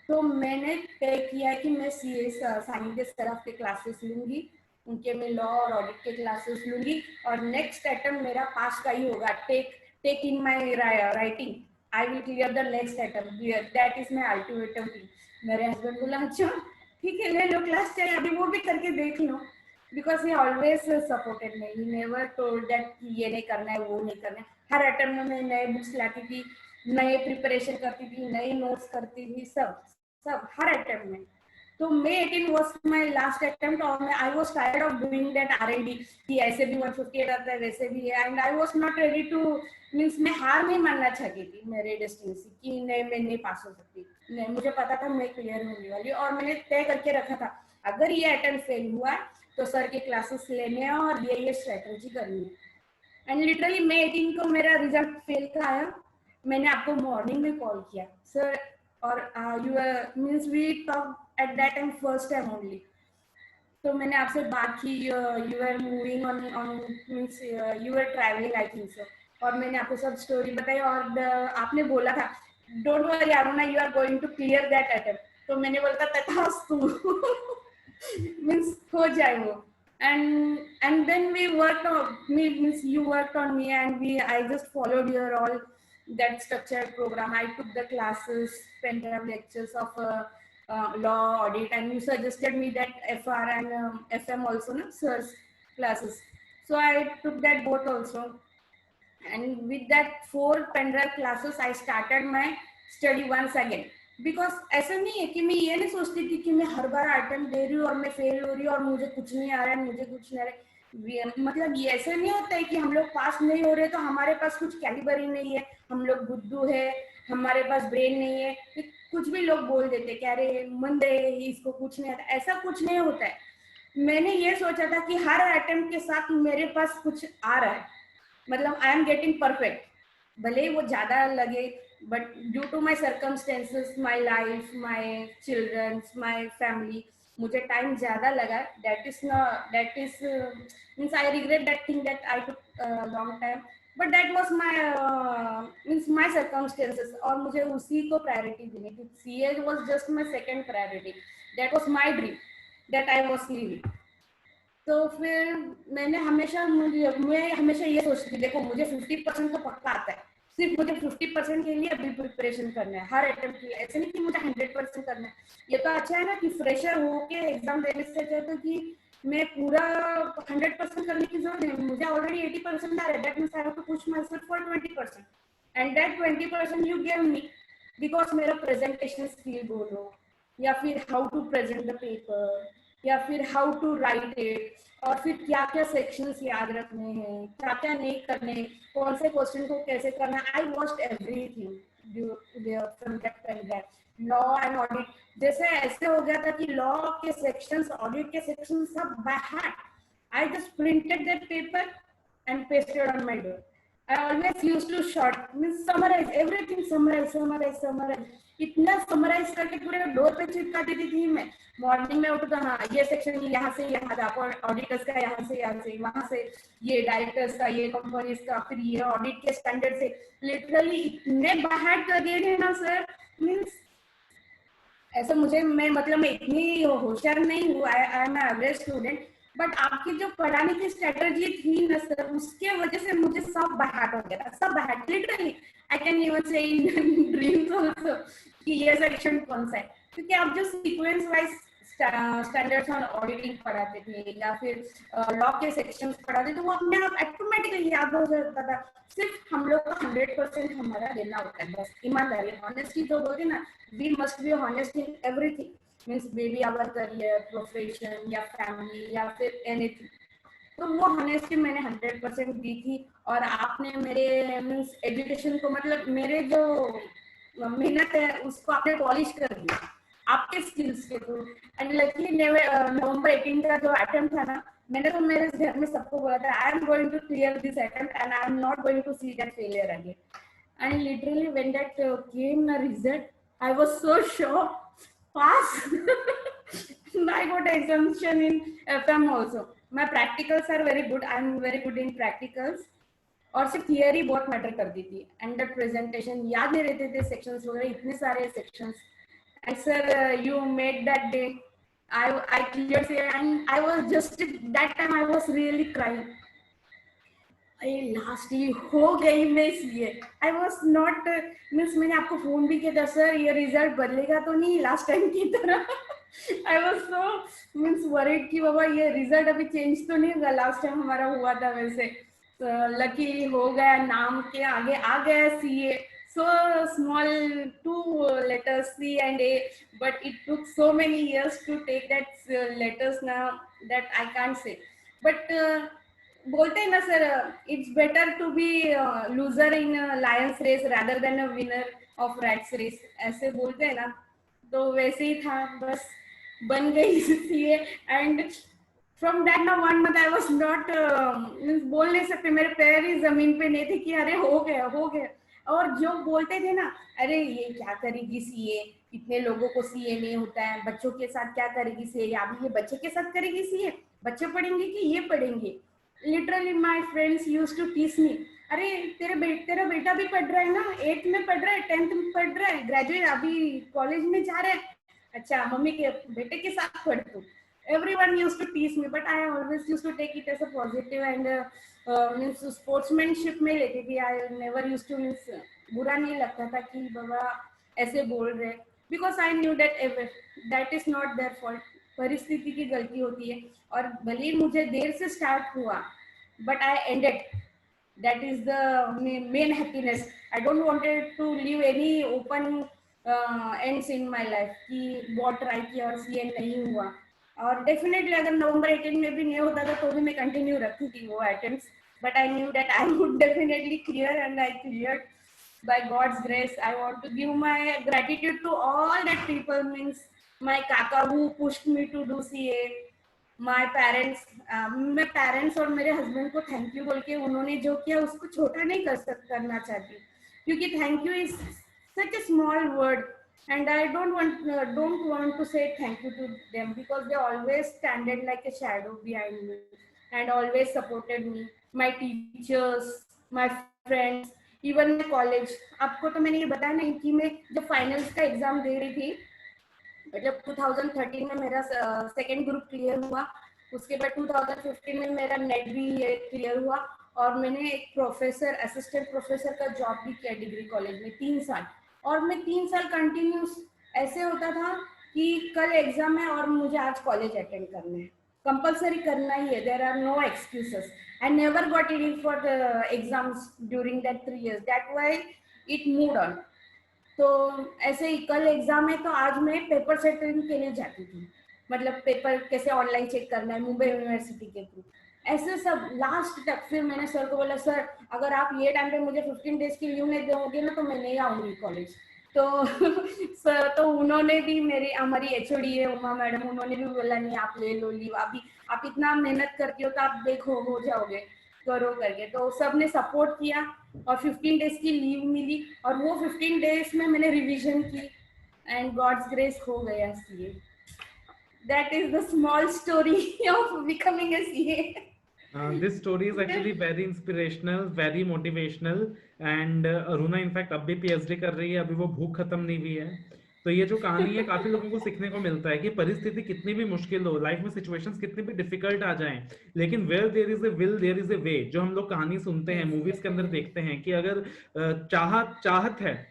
तो मैंने तय किया कि मैं सीए साइंटिस्ट तरफ के क्लासेस लूंगी, उनके मैं लॉ और ऑडिट के क्लासेस लूंगी और नेक्स्ट अटेम्प्ट मेरा पास का ही होगा. Take in my writing, I will clear the next attempt, that is my ultimatum thing. मेरे हस्बैंड बोला अच्छा ठीक है ले लो क्लास, चाहे अभी वो भी करके देख लो, because he always supported me. He never told that ये नहीं करना है वो नहीं करना है. हर अटेम्प्ट में मैं नए बुक्स लाती थी, नए प्रिपरेशन करती थी, नए नोट्स करती थी, सब हर अटेम्प्ट में. तो May 18 was my last attempt और I was tired of doing that R&D कि ऐसे भी 158 आता है वैसे भी है, and I was not ready to means मैं हार नहीं मानना चाहती थी मेरे डेस्टिनी से कि नहीं मैं नहीं पास हो सकती. नहीं, मुझे पता था मैं क्लियर होने वाली और मैंने तय करके रखा था अगर ये अटेम्प्ट फेल हुआ तो सर के क्लासेस लेने हैं और ये स्ट्रेटेजी करनी है. एंड लिटरली May 18 को मेरा रिजल्ट फेल का आया. मैंने आपको मॉर्निंग में कॉल किया सर और you means we talk at that time first time only. तो मैंने आपसे बात की, you are moving on means you are travelling I think so, और मैंने आपको सब स्टोरी बताई और आपने बोला था don't worry Aruna you are going to clear that attempt. तो मैंने बोला था तथास्तु मीन्स हो जाए वो. And then we worked on me, means you worked on me, and I just followed your all that structured program. I took the classes, pen drive lectures of law, audit, and you suggested me that FR and FM also, no sir's classes. So I took that both also, and with that 4 pen drive classes I started my study once again. Because ऐसा नहीं है कि मैं ये नहीं सोचती थी कि मैं हर बार अटेम्प्ट दे रही हूँ और मैं फेल हो रही हूँ और मुझे कुछ नहीं आ रहा है, मुझे कुछ नहीं आ रहा है. मतलब ये ऐसा नहीं होता है कि हम लोग पास नहीं हो रहे तो हमारे पास कुछ कैलिबर ही नहीं है, हम लोग बुद्धू है, हमारे पास ब्रेन नहीं है, कुछ भी लोग बोल देते कि अरे मंद है इसको कुछ नहीं आता. ऐसा कुछ नहीं होता है. मैंने ये सोचा था कि हर अटेम्प्ट के साथ मेरे पास कुछ आ रहा है, मतलब आई एम गेटिंग परफेक्ट. भले ही वो ज्यादा लगे but due to my circumstances, my life, my children, my family, मुझे टाइम ज्यादा लगा. that is means I regret that thing that I took long time, but that was my means my circumstances और मुझे उसी को priority देनी थी. CA was just my second priority, that was my dream that I was living. तो फिर मैं हमेशा ये सोचती थी देखो मुझे 50% तो पक्का आता है, सिर्फ मुझे 50% के लिए अभी प्रिपरेशन करना है हर अटेम्प्ट के लिए. ऐसे नहीं कि मुझे 100% करना है. ये तो अच्छा है ना कि फ्रेशर होके एग्जाम देने से अच्छा है कि मैं पूरा 100% करने की जरूरत नहीं. मुझे ऑलरेडी 80% आ रहा है. That means I have to push myself for 20%, and that 20% you give me because मेरा प्रेजेंटेशन स्किल बोलो या फिर how to present the paper या फिर हाउ टू राइट इट, और फिर क्या क्या सेक्शंस याद रखने हैं, क्या क्या नहीं करने, कौन से क्वेश्चन को कैसे करना. I watched everything from that time. Law and audit जैसे ऐसे हो गया था कि लॉ के सेक्शंस, ऑडिट के सेक्शंस सब by heart. I just printed that paper and pasted on my door. I always used to short means summarize everything, summarize. इतना समराइज करके पूरे डोर पे चिपका देती थी मैं. मॉर्निंग में उठता हाँ ये सेक्शन यहाँ से यहाँ जा, ऑडिटर्स का यहाँ से वहां से, ये डायरेक्टर्स का, ये कंपनीज का, फिर ये ऑडिट के स्टैंडर्ड से. लिटरली इतने बाहर कर दिए थे ना सर. मीन्स ऐसा मैं इतनी होशियार नहीं हूँ. I am average student, but आपकी जो पढ़ाने की स्ट्रेटजी थी ना सर उसके वजह से मुझे सब बाहर हो गया था, सब बाहर. लिटरली आई कैन इवन से इन ड्रीम्स आल्सो कि ये सेक्शन कौन सा है, क्योंकि आप जो sequence wise standards on auditing पढ़ाते थे या फिर लॉ के सेक्शंस पढ़ाते थे वो अपने आप ऑटोमेटिकली याद हो जाता था. सिर्फ हम लोग का 100% हमारा देना होता है बस. ईमानदारी, ऑनेस्टी जो बोलते ना, we must be honest in everything. Means baby our career, profession या फैमिली या फिर एनीथिंग. तो वो ऑनेस्टी मैंने 100% दी थी. और आपने मेरे मीन्स एजुकेशन को मेरे जो मेहनत है उसको आपने पॉलिश कर दिया आपके स्किल्स के थ्रू. एंड लकीली नवंबर 18 का जो अटेम्प्ट था ना, मैंने तो मेरे घर में सबको बोला था I am going to clear this attempt and I am not going to see that failure again. And literally when that came the result I was so shocked. Pass. I got exemption in FM also. My practicals are very good. I'm very good in practicals. और सिर्फ theory बहुत matter करती थी. And the presentation याद नहीं रहते थे sections वगैरह, इतने सारे sections. And sir you made that day I cleared CA and I was just that time I was really crying. Lastly हो गई मैं CA. I was not means मैंने आपको फोन भी किया था सर ये रिजल्ट बदलेगा तो नहीं लास्ट टाइम की तरह. I was so means worried कि बाबा ये रिजल्ट अभी चेंज तो नहीं होगा लास्ट टाइम हमारा हुआ था वैसे. लकी हो गया नाम के आगे आ गया CA. So small two letters C and A, but it took so many years to take that letters now that I can't say. But बोलते हैं ना sir it's better to be loser in lions race rather than a winner of rats race, ऐसे बोलते हैं ना. तो वैसे ही था बस बन गई सीए. एंड फ्रॉम दैट ना 1 month आई वाज नॉट बोल नहीं सकते, मेरे पैर ही जमीन पे नहीं थे कि अरे हो गया हो गया. और जो बोलते थे ना अरे ये क्या करेगी सीए, इतने लोगों को सीए नहीं होता है, बच्चों के साथ क्या करेगी सीए, या अभी ये बच्चे के साथ करेगी सीए, बच्चे पढ़ेंगे कि ये पढ़ेंगे. Literally my friends use to teach me, अरे तेरा बेटा भी पढ़ रहा है ना, 8th में पढ़ रहा है, 10th में पढ़ रहा है, ग्रेजुएट अभी कॉलेज में जा रहा है, अच्छा मम्मी के बेटे के साथ पढ़ तू. Everyone used to tease me, but I always used to take it as a positive and means sportsmanship में लेती थी. I never used to means बुरा नहीं लगता था कि बाबा ऐसे बोल रहे, because I knew that is not their fault. परिस्थिति की गलती होती है और भले ही मुझे देर से स्टार्ट हुआ but I ended. That is the main happiness. I don't wanted to leave any open ends in my life कि बहुत ट्राई किया और सीए नहीं हुआ. और डेफिनेटली अगर नवंबर 18 में भी नहीं होता था तो भी मैं कंटिन्यू रखती थी वो attempts, but I knew that I would definitely clear and I cleared by God's grace. I want to give my gratitude to all that people, means my kaka who pushed me to do CA, my parents. मैं parents और मेरे husband को thank you बोल के उन्होंने जो किया उसको छोटा नहीं करना चाहती, क्योंकि thank you is such a small word. And I don't want to say thank you to them because they always standed like a shadow behind me and always supported me. My teachers, my friends, even my college. आपको तो मैंने ये बताया नहीं कि मैं जब finals का एग्जाम दे रही थी, मतलब 2013 में मेरा सेकेंड ग्रुप क्लियर हुआ, उसके बाद 2015 में मेरा नेट भी क्लियर हुआ और मैंने एक प्रोफेसर असिस्टेंट प्रोफेसर का जॉब भी किया डिग्री कॉलेज में 3 साल. और मैं 3 साल कंटिन्यूस ऐसे होता था कि कल एग्जाम है और मुझे आज कॉलेज अटेंड करना है, कंपलसरी करना ही है, there are no excuses. I never got in for the exams during that 3 years. That why it moved on. तो ऐसे ही कल एग्जाम है तो आज मैं पेपर सेटिंग के लिए जाती थी, मतलब पेपर कैसे ऑनलाइन चेक करना है मुंबई यूनिवर्सिटी के थ्रू, ऐसे सब लास्ट तक. फिर मैंने सर को बोला सर अगर आप ये टाइम पे मुझे 15 days की लीव नहीं दोगे ना तो मैं नहीं आऊंगी कॉलेज. तो सर तो उन्होंने भी हमारी एचओडी है उमा मैडम, उन्होंने भी बोला नहीं आप ले लो लीव, अभी आप इतना मेहनत करती हो तो आप देखो हो जाओगे करो करके. तो सब ने सपोर्ट किया और 15 days की लीव मिली और वो 15 days में मैंने रिवीजन की एंड गॉड्स ग्रेस हो गया CA. That is the small story of becoming a CA. This story is actually very inspirational, very motivational, and Aruna in fact अब भी पीएचडी कर रही है, अभी वो भूख खत्म नहीं हुई है. तो ये जो कहानी है काफी लोगों को सीखने को मिलता है कि परिस्थिति कितनी भी मुश्किल हो, लाइफ में सिचुएशंस कितनी भी डिफिकल्ट आ जाएं, लेकिन where there is a will there is a way. जो हम लोग कहानी सुनते हैं मूवीज के अंदर देखते हैं कि अगर चाहत है,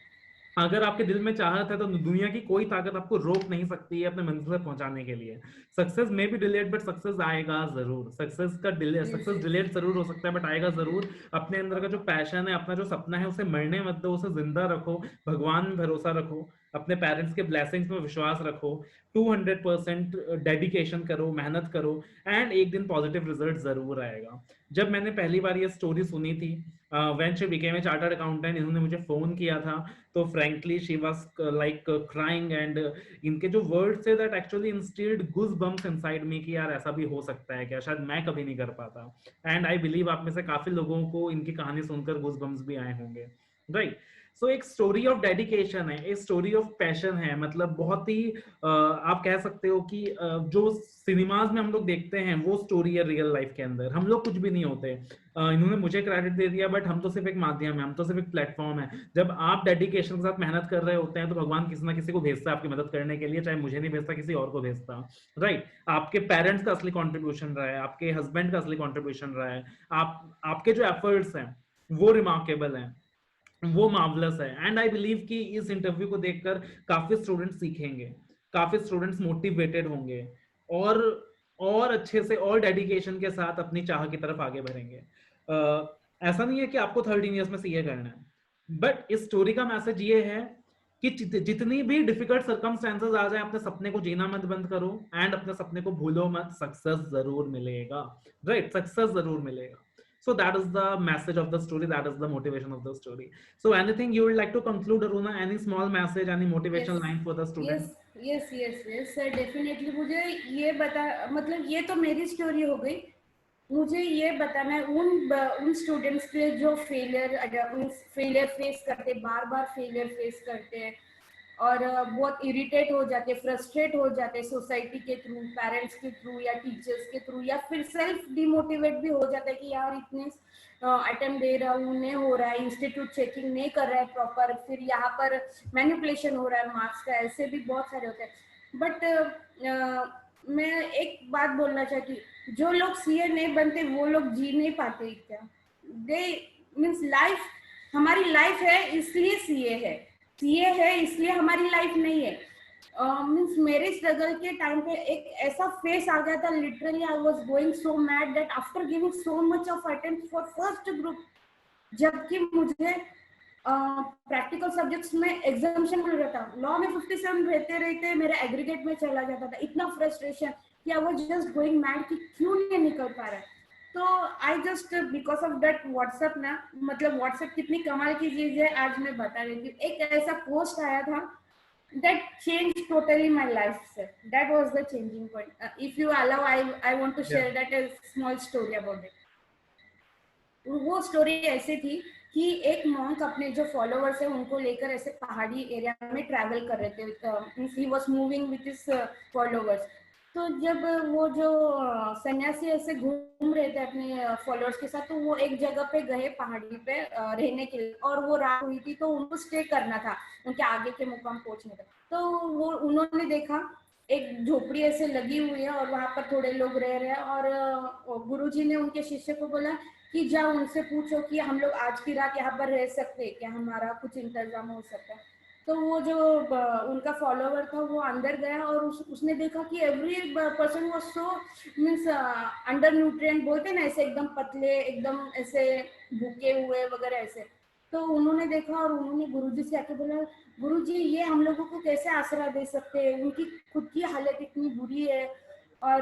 अगर आपके दिल में चाहत है तो दुनिया की कोई ताकत आपको रोक नहीं सकती है अपने मंजिल तक पहुंचाने के लिए. सक्सेस में भी डिलेड बट सक्सेस आएगा जरूर. सक्सेस डिलेड जरूर हो सकता है बट आएगा जरूर. अपने अंदर का जो पैशन है, अपना जो सपना है उसे मरने मत दो, उसे जिंदा रखो, भगवान में भरोसा रखो, अपने पेरेंट्स के ब्लेसिंग्स में विश्वास रखो, 200% डेडिकेशन करो, मेहनत करो एंड एक दिन पॉजिटिव रिजल्ट जरूर आएगा. जब मैंने पहली बार ये स्टोरी सुनी थी when she became a chartered accountant, इन्होंने मुझे फोन किया था तो frankly she was like crying and इनके जो वर्ड्स थे that actually instilled goose bumps inside me कि यार ऐसा भी हो सकता है क्या, शायद मैं कभी नहीं कर पाता. एंड आई बिलीव आप में से काफी लोगों को इनकी कहानी सुनकर गूज बम्प्स भी आए होंगे, राइट. सो एक स्टोरी ऑफ डेडिकेशन है, एक स्टोरी ऑफ पैशन है, मतलब बहुत ही आप कह सकते हो कि जो सिनेमाज में हम लोग देखते हैं वो स्टोरी है रियल लाइफ के अंदर। हम लोग कुछ भी नहीं होते। इन्होंने मुझे क्रेडिट दे दिया, बट हम तो सिर्फ एक माध्यम है, हम तो सिर्फ एक प्लेटफॉर्म है। जब आप डेडिकेशन के साथ मेहनत कर रहे होते हैं तो भगवान किसी ना किसी को भेजता है आपकी मदद करने के लिए, चाहे मुझे नहीं भेजता किसी और को भेजता, राइट। आपके पेरेंट्स का असली कॉन्ट्रीब्यूशन रहा है, आपके हस्बैंड का असली कॉन्ट्रीब्यूशन रहा है, आपके जो एफर्ट्स हैं वो रिमार्केबल हैं, वो मार्वलस है। एंड आई बिलीव कि इस इंटरव्यू को देखकर काफी स्टूडेंट्स सीखेंगे, काफी स्टूडेंट्स मोटिवेटेड होंगे और अच्छे से और डेडिकेशन के साथ अपनी चाह की तरफ आगे बढ़ेंगे। ऐसा नहीं है कि आपको 13 इयर्स में सीए करना है, बट इस स्टोरी का मैसेज ये है कि जितनी भी डिफिकल्ट सर्कमस्टेंसेस आ जाए, अपने सपने को जीना मत बंद करो एंड अपने सपने को भूलो मत, सक्सेस जरूर मिलेगा, राइट, सक्सेस जरूर मिलेगा। So that is the message of the story, that is the motivation of the story. So anything you would like to conclude, Aruna? Any small message, any motivational line for the students? Yes sir, definitely. मुझे ये बता, मतलब ये तो मेरी story हो गई, मुझे ये बताना है उन स्टूडेंट्स के जो फेलियर फेस करते, बार बार फेलियर फेस करते हैं और बहुत इरिटेट हो जाते, फ्रस्ट्रेट हो जाते सोसाइटी के थ्रू, पेरेंट्स के थ्रू या टीचर्स के थ्रू, या फिर सेल्फ डिमोटिवेट भी हो जाता है कि यार इतने अटेम्प्ट दे रहा हूँ, नहीं हो रहा है, इंस्टीट्यूट चेकिंग नहीं कर रहा है प्रॉपर, फिर यहाँ पर मैनिपुलेशन हो रहा है मार्क्स का, ऐसे भी बहुत सारे होते हैं। बट मैं एक बात बोलना चाहती हूँ, जो लोग सीए नहीं बनते वो लोग जी नहीं पाते क्या? दे मीन्स लाइफ, हमारी लाइफ है इसलिए सीए है इसलिए हमारी लाइफ नहीं है। मीन्स मेरे स्ट्रगल के टाइम पे एक ऐसा फेस आ गया था, literally I was going so mad that after giving so much of attempt for first group, जबकि मुझे प्रैक्टिकल सब्जेक्ट्स में एग्जामिनेशन मिल रहा था, लॉ में 57 रहते मेरा एग्रीगेट में चला जाता था। इतना फ्रस्ट्रेशन कि आई वाज जस्ट गोइंग मैड कि क्यों नहीं निकल पा रहा है। तो I just because of that WhatsApp ना, मतलब व्हाट्सएप कितनी कमाल की चीज है आज मैं बता रही थी। एक ऐसा पोस्ट आया था that changed totally my life, sir. That was the changing point. If you allow, I want to share that a small story about it. वो स्टोरी ऐसे थी कि एक मॉन्क अपने जो फॉलोवर्स है उनको लेकर ऐसे पहाड़ी एरिया में ट्रैवल कर रहे थे, he was moving with his followers. तो जब वो जो सन्यासी ऐसे घूम रहे थे अपने फॉलोअर्स के साथ, तो वो एक जगह पे गए पहाड़ी पे रहने के लिए, और वो रात हुई थी तो उनको स्टे करना था, उनके आगे के मुकाम पहुंचने तक। तो वो उन्होंने देखा एक झोपड़ी ऐसे लगी हुई है और वहां पर थोड़े लोग रह रहे हैं, और गुरुजी ने उनके शिष्य को बोला कि जाओ उनसे पूछो कि हम लोग आज की रात यहाँ पर रह सकते हैं क्या, हमारा कुछ इंतजाम हो सकता है। तो वो जो उनका फॉलोवर था वो अंदर गया और उसने देखा कि every person was so means under nutrient, बोलते ना ऐसे एकदम पतले, एकदम ऐसे भूखे हुए वगैरह ऐसे। तो उन्होंने देखा और उन्होंने गुरुजी से आके बोला, गुरुजी ये हम लोगों को कैसे आसरा दे सकते हैं, उनकी खुद की हालत इतनी बुरी है और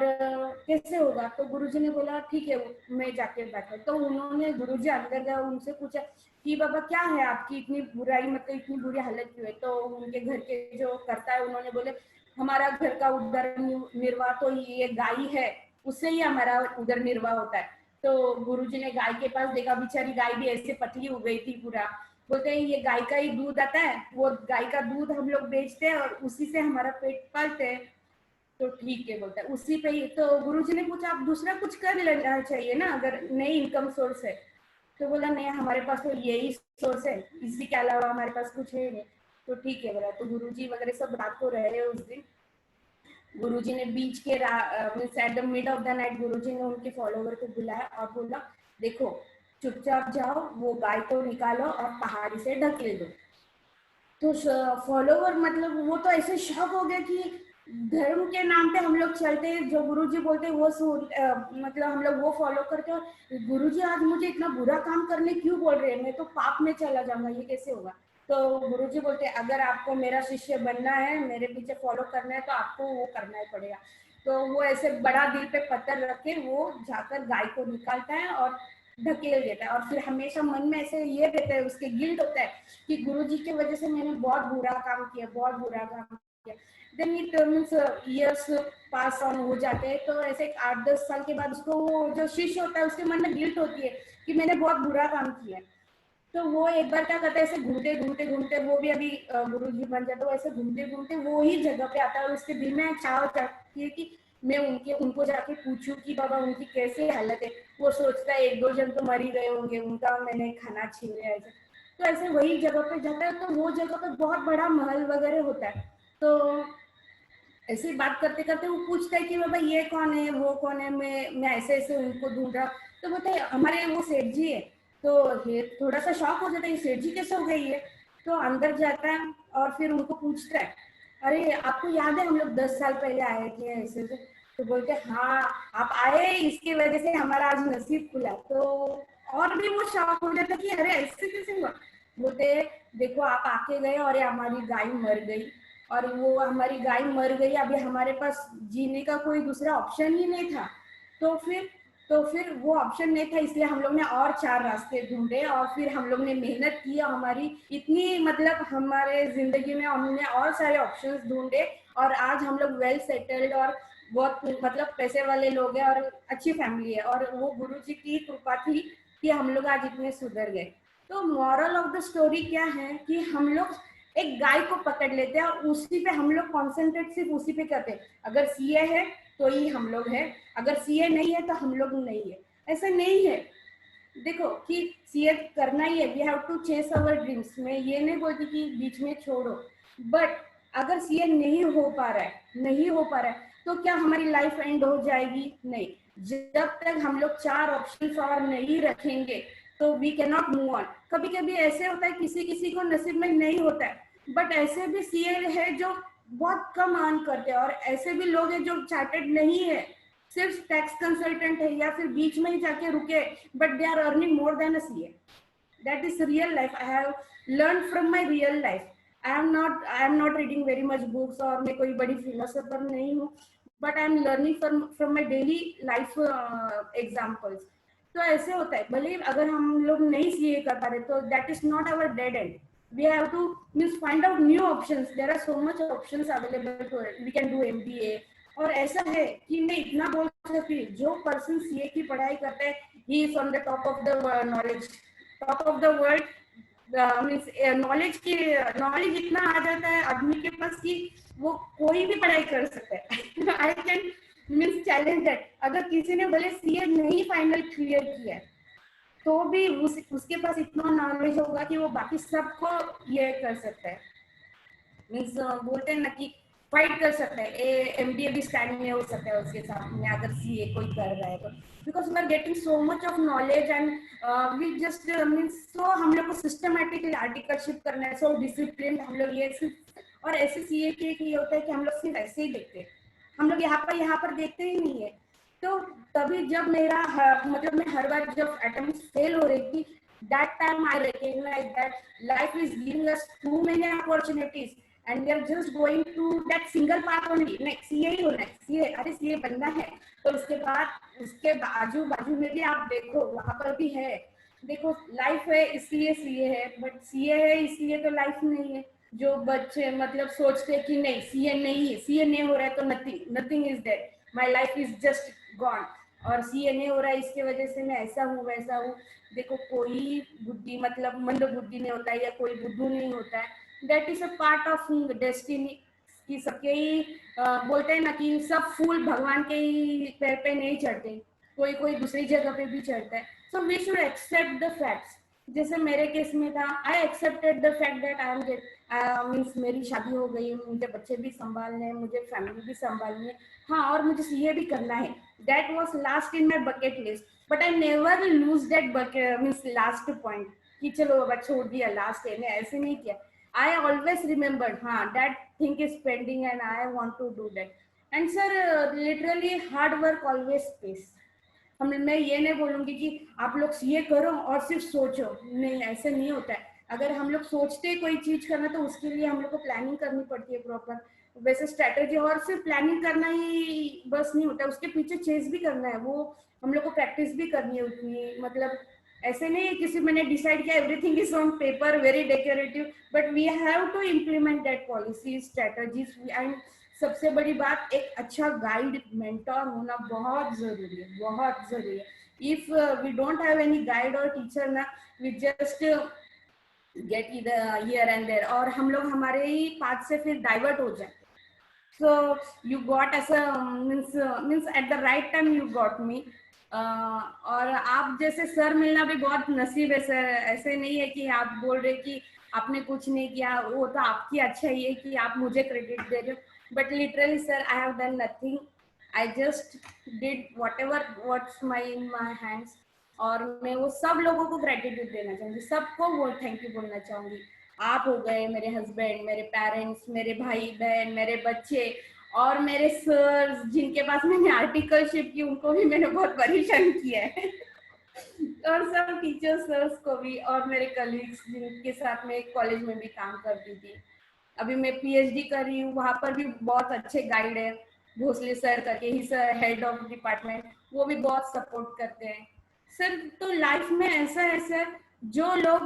कैसे होगा। तो गुरुजी ने बोला ठीक है मैं जाके बैठा। तो उन्होंने गुरुजी अंदर गया, उनसे पूछा कि बाबा क्या है आपकी इतनी बुराई, मतलब इतनी बुरी हालत क्यों है। तो उनके घर के जो करता है उन्होंने बोले हमारा घर का उधर निर्वाह तो ये गाय है, उससे ही हमारा उधर निर्वाह होता है। तो गुरुजी ने गाय के पास देखा, बेचारी गाय भी ऐसे पतली हो गई थी पूरा। बोलते हैं ये गाय का ही दूध आता है, वो गाय का दूध हम लोग बेचते हैं और उसी से हमारा पेट पालते हैं। तो ठीक है बोलता है उसी पे ही। तो गुरुजी ने पूछा आप दूसरा कुछ कर लेना चाहिए ना अगर नई इनकम सोर्स है। तो बोला नहीं हमारे पास तो यही सोर्स है, इसी के अलावा हमारे पास कुछ है नहीं। तो ठीक है बोला। तो गुरुजी वगैरह सब रात को रहे उस दिन। गुरुजी ने बीच के at the mid of the night गुरुजी ने उनके फॉलोवर को बुलाया और बोला देखो चुपचाप जाओ, वो गाय को निकालो और पहाड़ी से ढकेल दो। तो फॉलोवर मतलब वो तो ऐसे शॉक हो गया कि धर्म के नाम पे हम लोग चलते हैं, जो गुरुजी बोलते हैं वो मतलब हम लोग वो फॉलो करते हैं। गुरुजी आज मुझे इतना बुरा काम करने क्यों बोल रहे हैं, मैं तो पाप में चला जाऊंगा, ये कैसे होगा। तो गुरुजी बोलते हैं अगर आपको मेरा शिष्य बनना है, मेरे पीछे फॉलो करना है, तो आपको वो करना ही पड़ेगा। तो वो ऐसे बड़ा दिल पे पत्थर रख के वो जाकर गाय को निकालता है और ढकेल देता है। और फिर हमेशा मन में ऐसे ये रहता है, उसके गिल्ट होता है कि गुरुजी की वजह से मैंने बहुत बुरा काम किया, बहुत बुरा काम किया। Then it means years pass on हो जाते हैं। तो ऐसे 8-10 साल के बाद उसको वो जो शिष्य होता है उसके मन में गिल्ट होती है कि मैंने बहुत बुरा काम किया। तो वो एक बार क्या करता है, ऐसे घूमते घूमते घूमते, वो भी अभी गुरु जी बन जाता है, ऐसे घूमते घूमते वो ही जगह पे आता है और उसके दिल में चाव जाती है कि मैं उनको जाके पूछूं कि बाबा उनकी कैसी हालत है। वो सोचता है 1-2 जन तो मर ही गए होंगे, उनका मैंने खाना छीन लिया ऐसे। तो ऐसे वही जगह पे जाता है, तो वो जगह पे बहुत बड़ा महल वगैरह होता है। तो ऐसे बात करते करते वो पूछता है कि बाबा ये कौन है, वो कौन है, मैं ऐसे ऐसे उनको ढूंढ रहा। तो बोलते हैं हमारे वो सेठ जी है। तो ये थोड़ा सा शॉक हो जाता है, सेठ जी कैसे हो गई है। तो अंदर जाता है और फिर उनको पूछता है, अरे आपको याद है हम लोग 10 साल पहले आए थे ऐसे से। तो बोलते हैं हाँ, आप आए, इसकी वजह से हमारा आज नसीब खुला। तो और भी वो शॉक हो जाता है कि अरे ऐसे कैसे हुआ। बोलते देखो आप आके गए और ये हमारी गाय मर गई, और वो हमारी गाय मर गई, अभी हमारे पास जीने का कोई दूसरा ऑप्शन ही नहीं था। तो फिर वो ऑप्शन नहीं था, इसलिए हम लोग ने और 4 रास्ते ढूंढे और फिर हम लोग ने मेहनत की, हमारी इतनी मतलब हमारे जिंदगी में हमने और सारे ऑप्शंस ढूंढे और आज हम लोग वेल सेटल्ड और बहुत मतलब पैसे वाले लोग हैं और अच्छी फैमिली है। और वो गुरु जी की कृपा थी कि हम लोग आज इतने सुधर गए। तो मॉरल ऑफ द स्टोरी क्या है कि हम लोग एक गाय को पकड़ लेते हैं और उसी पे हम लोग कॉन्सेंट्रेट सिर्फ उसी पे करते हैं। अगर सीए है तो ही हम लोग है, अगर सीए नहीं है तो हम लोग नहीं है। ऐसा नहीं है। देखो कि सीए करना ही है, we have to chase our dreams. मैं ये नहीं बोलती कि बीच में छोड़ो, बट अगर सीए नहीं हो पा रहा है, नहीं हो पा रहा है, तो क्या हमारी लाइफ एंड हो जाएगी? नहीं। जब तक हम लोग 4 ऑप्शंस और नहीं रखेंगे तो we can not move on. कभी कभी ऐसे होता है किसी किसी को नसीब में नहीं होता है, बट ऐसे भी सीए है जो बहुत कम अर्न करते हैं और ऐसे भी लोग हैं जो चार्टेड नहीं है, सिर्फ टैक्स कंसल्टेंट है या फिर बीच में ही जाके रुके, but they are earning more than a CA. that is real life. I have learned from my real life. I am not reading very much books और मैं कोई बड़ी philosopher नहीं हूँ, but I am learning from my daily life examples. तो ऐसे होता है, भले अगर हम लोग नहीं सीए कर पा रहे तो that is not our dead end. We have to means find out new options. There are so much options available for it. We can do MBA. और ऐसा है कि मैं इतना बोल सकती हूँ, जो पर्सन सीए की पढ़ाई करता है, he is on the top of the knowledge, top of the world. Means knowledge इतना आ जाता है आदमी के पास कि वो कोई भी पढ़ाई कर सकता है। I can means challenge that, अगर किसी ने भले सीए नहीं फाइनल क्लियर किया है तो भी उसके पास इतना नॉलेज होगा कि वो बाकी सबको ये कर सकता है। मीन्स बोलते हैं ना कि फाइट कर सकता है, एमबीए भी स्टैंड में हो सकता है उसके साथ में अगर सीए कोई कर रहा है तो, because we are getting so much of knowledge and we just means तो हम लोग को सिस्टमेटिकली आर्टिकलशिप करना है, सो डिसिप्लिन हम लोग ये सिर्फ। और ऐसे सीए के ये होता है कि हम लोग सिर्फ ऐसे ही देखते हैं, हम लोग यहाँ पर देखते ही नहीं है। तो तभी जब मेरा मतलब मैं हर बार जब अटेम्प्ट फेल हो रही थी, that time I recognize that life is giving us too many opportunities and we are just going to that single path only। next CA ही होना है, सीए, अरे सीए बनना है तो उसके बाद उसके बाजू बाजू में भी आप देखो वहां पर भी है। देखो लाइफ है इसलिए सीए है, बट सीए है इसलिए तो लाइफ नहीं है। जो बच्चे मतलब सोचते कि नहीं सीए नहीं है, सीए नहीं हो रहा है तो nothing is there, my life is just gone, और सीए नहीं हो रहा है इसके वजह से मैं ऐसा हूँ वैसा हूँ। देखो कोई बुद्धि मतलब मंद बुद्धि नहीं होता है या कोई बुद्धू नहीं होता है, that is a part of destiny. कि सबके ही बोलते हैं ना कि सब फूल भगवान के ही पैर पे नहीं चढ़ते, कोई कोई दूसरी जगह पे भी चढ़ता है। So we should accept the facts. जैसे मेरे केस में था, I accepted the fact that I am gate means मेरी शादी हो गई, मुझे बच्चे भी संभालने हैं, मुझे फैमिली भी संभालनी है, हाँ, और मुझे सीए भी करना है। That was last in my bucket list, but I never lose that bucket means last point कि चलो बाबा छोड़ दिया लास्ट है, मैं ऐसे नहीं किया। आई ऑलवेज रिमेम्बर हाँ that thing is pending and I want to do that. And sir literally hard work always pays. मैं ये नहीं बोलूंगी कि आप लोग सीए करो और सिर्फ सोचो, नहीं ऐसे नहीं होता है। अगर हम लोग सोचते कोई चीज करना तो उसके लिए हम लोग को प्लानिंग करनी पड़ती है प्रॉपर, वैसे स्ट्रेटेजी। और सिर्फ प्लानिंग करना ही बस नहीं होता, उसके पीछे चेस भी करना है, वो हम लोग को प्रैक्टिस भी करनी है उतनी। मतलब ऐसे नहीं किसी मैंने डिसाइड किया everything is on paper very decorative, but we have to implement that policy strategies. And सबसे बड़ी बात, एक अच्छा गाइड मेंटोर होना बहुत जरूरी है, बहुत जरूरी है। if we don't have any guide or teacher ना, we just get either here and there, और हम लोग हमारे ही पाथ से फिर डाइवर्ट हो जाते. So you got as a means at the right time you got me. और आप जैसे सर मिलना भी बहुत नसीब है सर. ऐसे नहीं है कि आप बोल रहे कि आपने कुछ नहीं किया, वो तो आपकी अच्छाई है कि आप मुझे क्रेडिट दे रहे हो. But literally sir, I have done nothing. I just did whatever what's my in my hands. और मैं वो सब लोगों को ग्रेटिट्यूड देना चाहूंगी, सबको वो थैंक यू बोलना चाहूंगी. आप हो गए, मेरे हस्बैंड, मेरे पेरेंट्स, मेरे भाई बहन, मेरे बच्चे, और मेरे सर जिनके पास मैंने आर्टिकलशिप की, उनको भी मैंने बहुत परेशान किया है. और सब टीचर्स सर्स को भी, और मेरे कलीग्स जिनके साथ मैं कॉलेज में भी काम करती थी. अभी मैं पीएचडी कर रही हूँ, वहां पर भी बहुत अच्छे गाइड है, भोसले सर करके, ही सर हेड ऑफ डिपार्टमेंट, वो भी बहुत सपोर्ट करते हैं सर. तो लाइफ में ऐसा है सर, जो लोग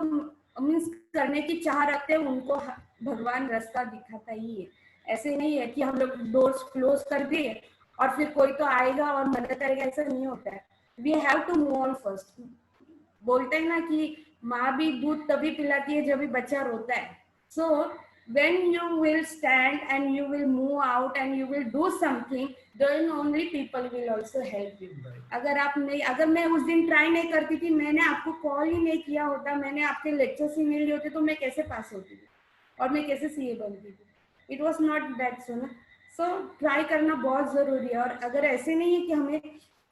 मीन्स करने की चाह रखते हैं उनको भगवान रास्ता दिखाता ही है. ऐसे नहीं है कि हम लोग डोर्स क्लोज कर दिए और फिर कोई तो आएगा और मदद करेगा, ऐसा नहीं होता है. We have to move on first. बोलते हैं ना कि माँ भी दूध तभी पिलाती है जब भी बच्चा रोता है. सो when you will stand and you will move out and you will do something, then only people will also help you. अगर आप नहीं, अगर मैं उस दिन ट्राई नहीं करती थी, मैंने आपको कॉल ही नहीं किया होता, मैंने आपके लेक्चर्स ही नहीं लिए होते, तो मैं कैसे पास होती थी और मैं कैसे सीए बनती थी. It was not that so ना. सो ट्राई करना बहुत जरूरी है. और अगर ऐसे नहीं है कि हमें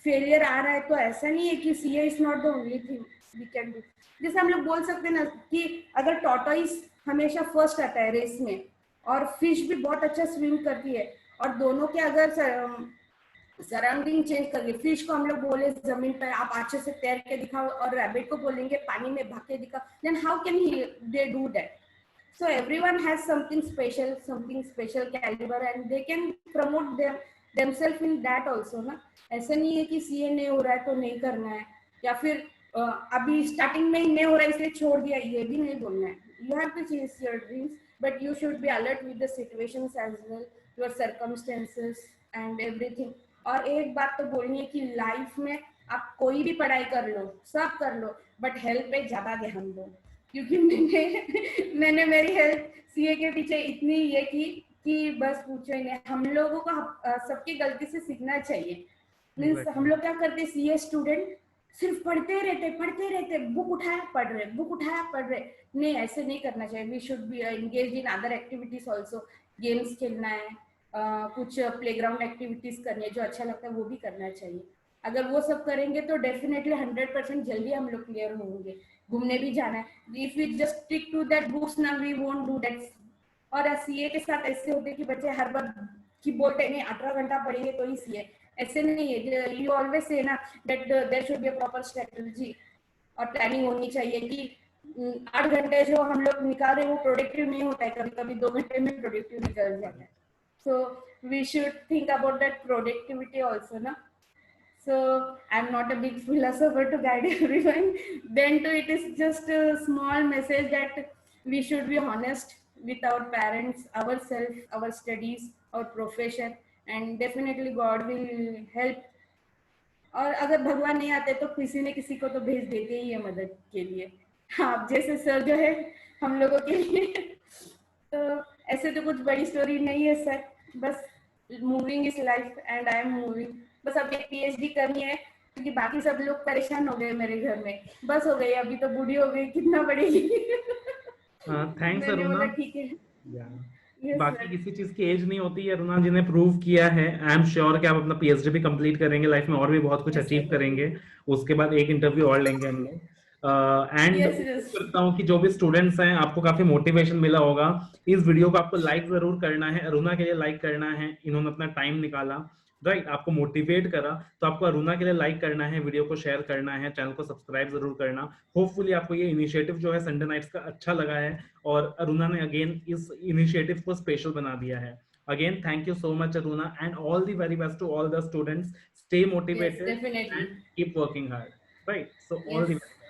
फेलियर आ रहा है, तो ऐसा नहीं है कि CA is not the only thing we can do. जैसे हम लोग बोल सकते हैं ना कि अगर टॉर्टोइस हमेशा फर्स्ट आता है रेस में, और फिश भी बहुत अच्छा स्विम करती है, और दोनों के अगर सराउंडिंग चेंज करके, फिश को हम लोग बोले जमीन पर आप अच्छे से तैर के दिखाओ, और रैबिट को बोलेंगे पानी में भाग के दिखाओ, then how can they do that. So everyone has something special caliber, and they can promote themselves in that also ना. ऐसा नहीं है कि सीए नहीं हो रहा है तो नहीं करना है, या फिर अभी स्टार्टिंग में ही नहीं हो रहा है इसलिए छोड़ दिया, ये भी नहीं बोलना है. You have to chase your dreams, but you should be alert with the situations as well, your circumstances and everything. और एक बात तो बोलनी है कि लाइफ में आप कोई भी पढ़ाई कर लो, सब कर लो, बट हेल्थ पे ज्यादा ध्यान दो. क्योंकि मैंने मेरी हेल्थ सीए के पीछे इतनी ये की कि बस पूछो ही नहीं. हम लोगों को सबकी गलती से सीखना चाहिए. मीन्स हम लोग क्या करते, सीए स्टूडेंट सिर्फ पढ़ते रहते, बुक उठाया पढ़ रहे. नहीं, ऐसे नहीं करना चाहिए. We should be engage in other activities also. Games खेलना है, कुछ प्लेग्राउंड एक्टिविटीज करनी है, जो अच्छा लगता है वो भी करना चाहिए. अगर वो सब करेंगे तो डेफिनेटली 100% जल्दी हम लोग क्लियर होंगे. घूमने भी जाना है. If we just stick to that books ना, वी वोंट डू दैट. और सीए के साथ ऐसे होते हैं कि बच्चे हर बार की बोलते नहीं 18 घंटा पढ़ेंगे तो ही सीए. ऐसे नहीं है. यू ऑलवेज से ना that there should be a proper strategy और प्लानिंग होनी चाहिए कि 8 घंटे जो हम लोग निकाल रहे हैं वो प्रोडक्टिव नहीं होता है. कभी कभी 2 घंटे में प्रोडक्टिव निकल जाता है. So we should think about that productivity also ना. So I'm not a big philosopher to guide everyone. Then too, it is just a small message that we should be honest with our parents, ourselves, our studies, our profession, and definitely God will help. और अगर भगवान नहीं आते तो किसी न किसी को तो भेज देते ही है मदद के लिए. आप जैसे सर जो है हम लोगों के लिए. तो ऐसे तो कुछ बड़ी स्टोरी नहीं है सर. बस moving is life and I am moving. बस अब एक पीएचडी करनी है, क्योंकि बाकी सब लोग परेशान हो गए मेरे घर में. बस हो गई, अभी तो बूढ़ी हो गई, कितना पढ़ेगी. थैंक्स अरुणा. ठीक है. बाकी किसी चीज की एज नहीं होती है. अरुणा जी ने प्रूव किया है. आई एम श्योर कि आप अपना पीएचडी भी कंप्लीट करेंगे, लाइफ में और भी बहुत कुछ अचीव करेंगे. उसके बाद एक इंटरव्यू और लेंगे हम लोग. एंड करता हूँ कि जो भी स्टूडेंट्स हैं, आपको काफी मोटिवेशन मिला होगा. इस वीडियो को आपको लाइक जरूर करना है. अरुणा के लिए लाइक करना है. इन्होंने अपना टाइम निकाला, राइट, आपको मोटिवेट करा, तो आपको अरुणा के लिए लाइक करना है, वीडियो को शेयर करना है, चैनल को सब्सक्राइब जरूर करना. होपफुली आपको ये इनिशिएटिव जो है संडे नाइट्स का अच्छा लगा है, और अरुणा ने अगेन इस इनिशिएटिव को स्पेशल बना दिया है. Again, thank you so much, Aruna, and all the very best to all the students. Stay motivated and keep working hard. Right. So all the best.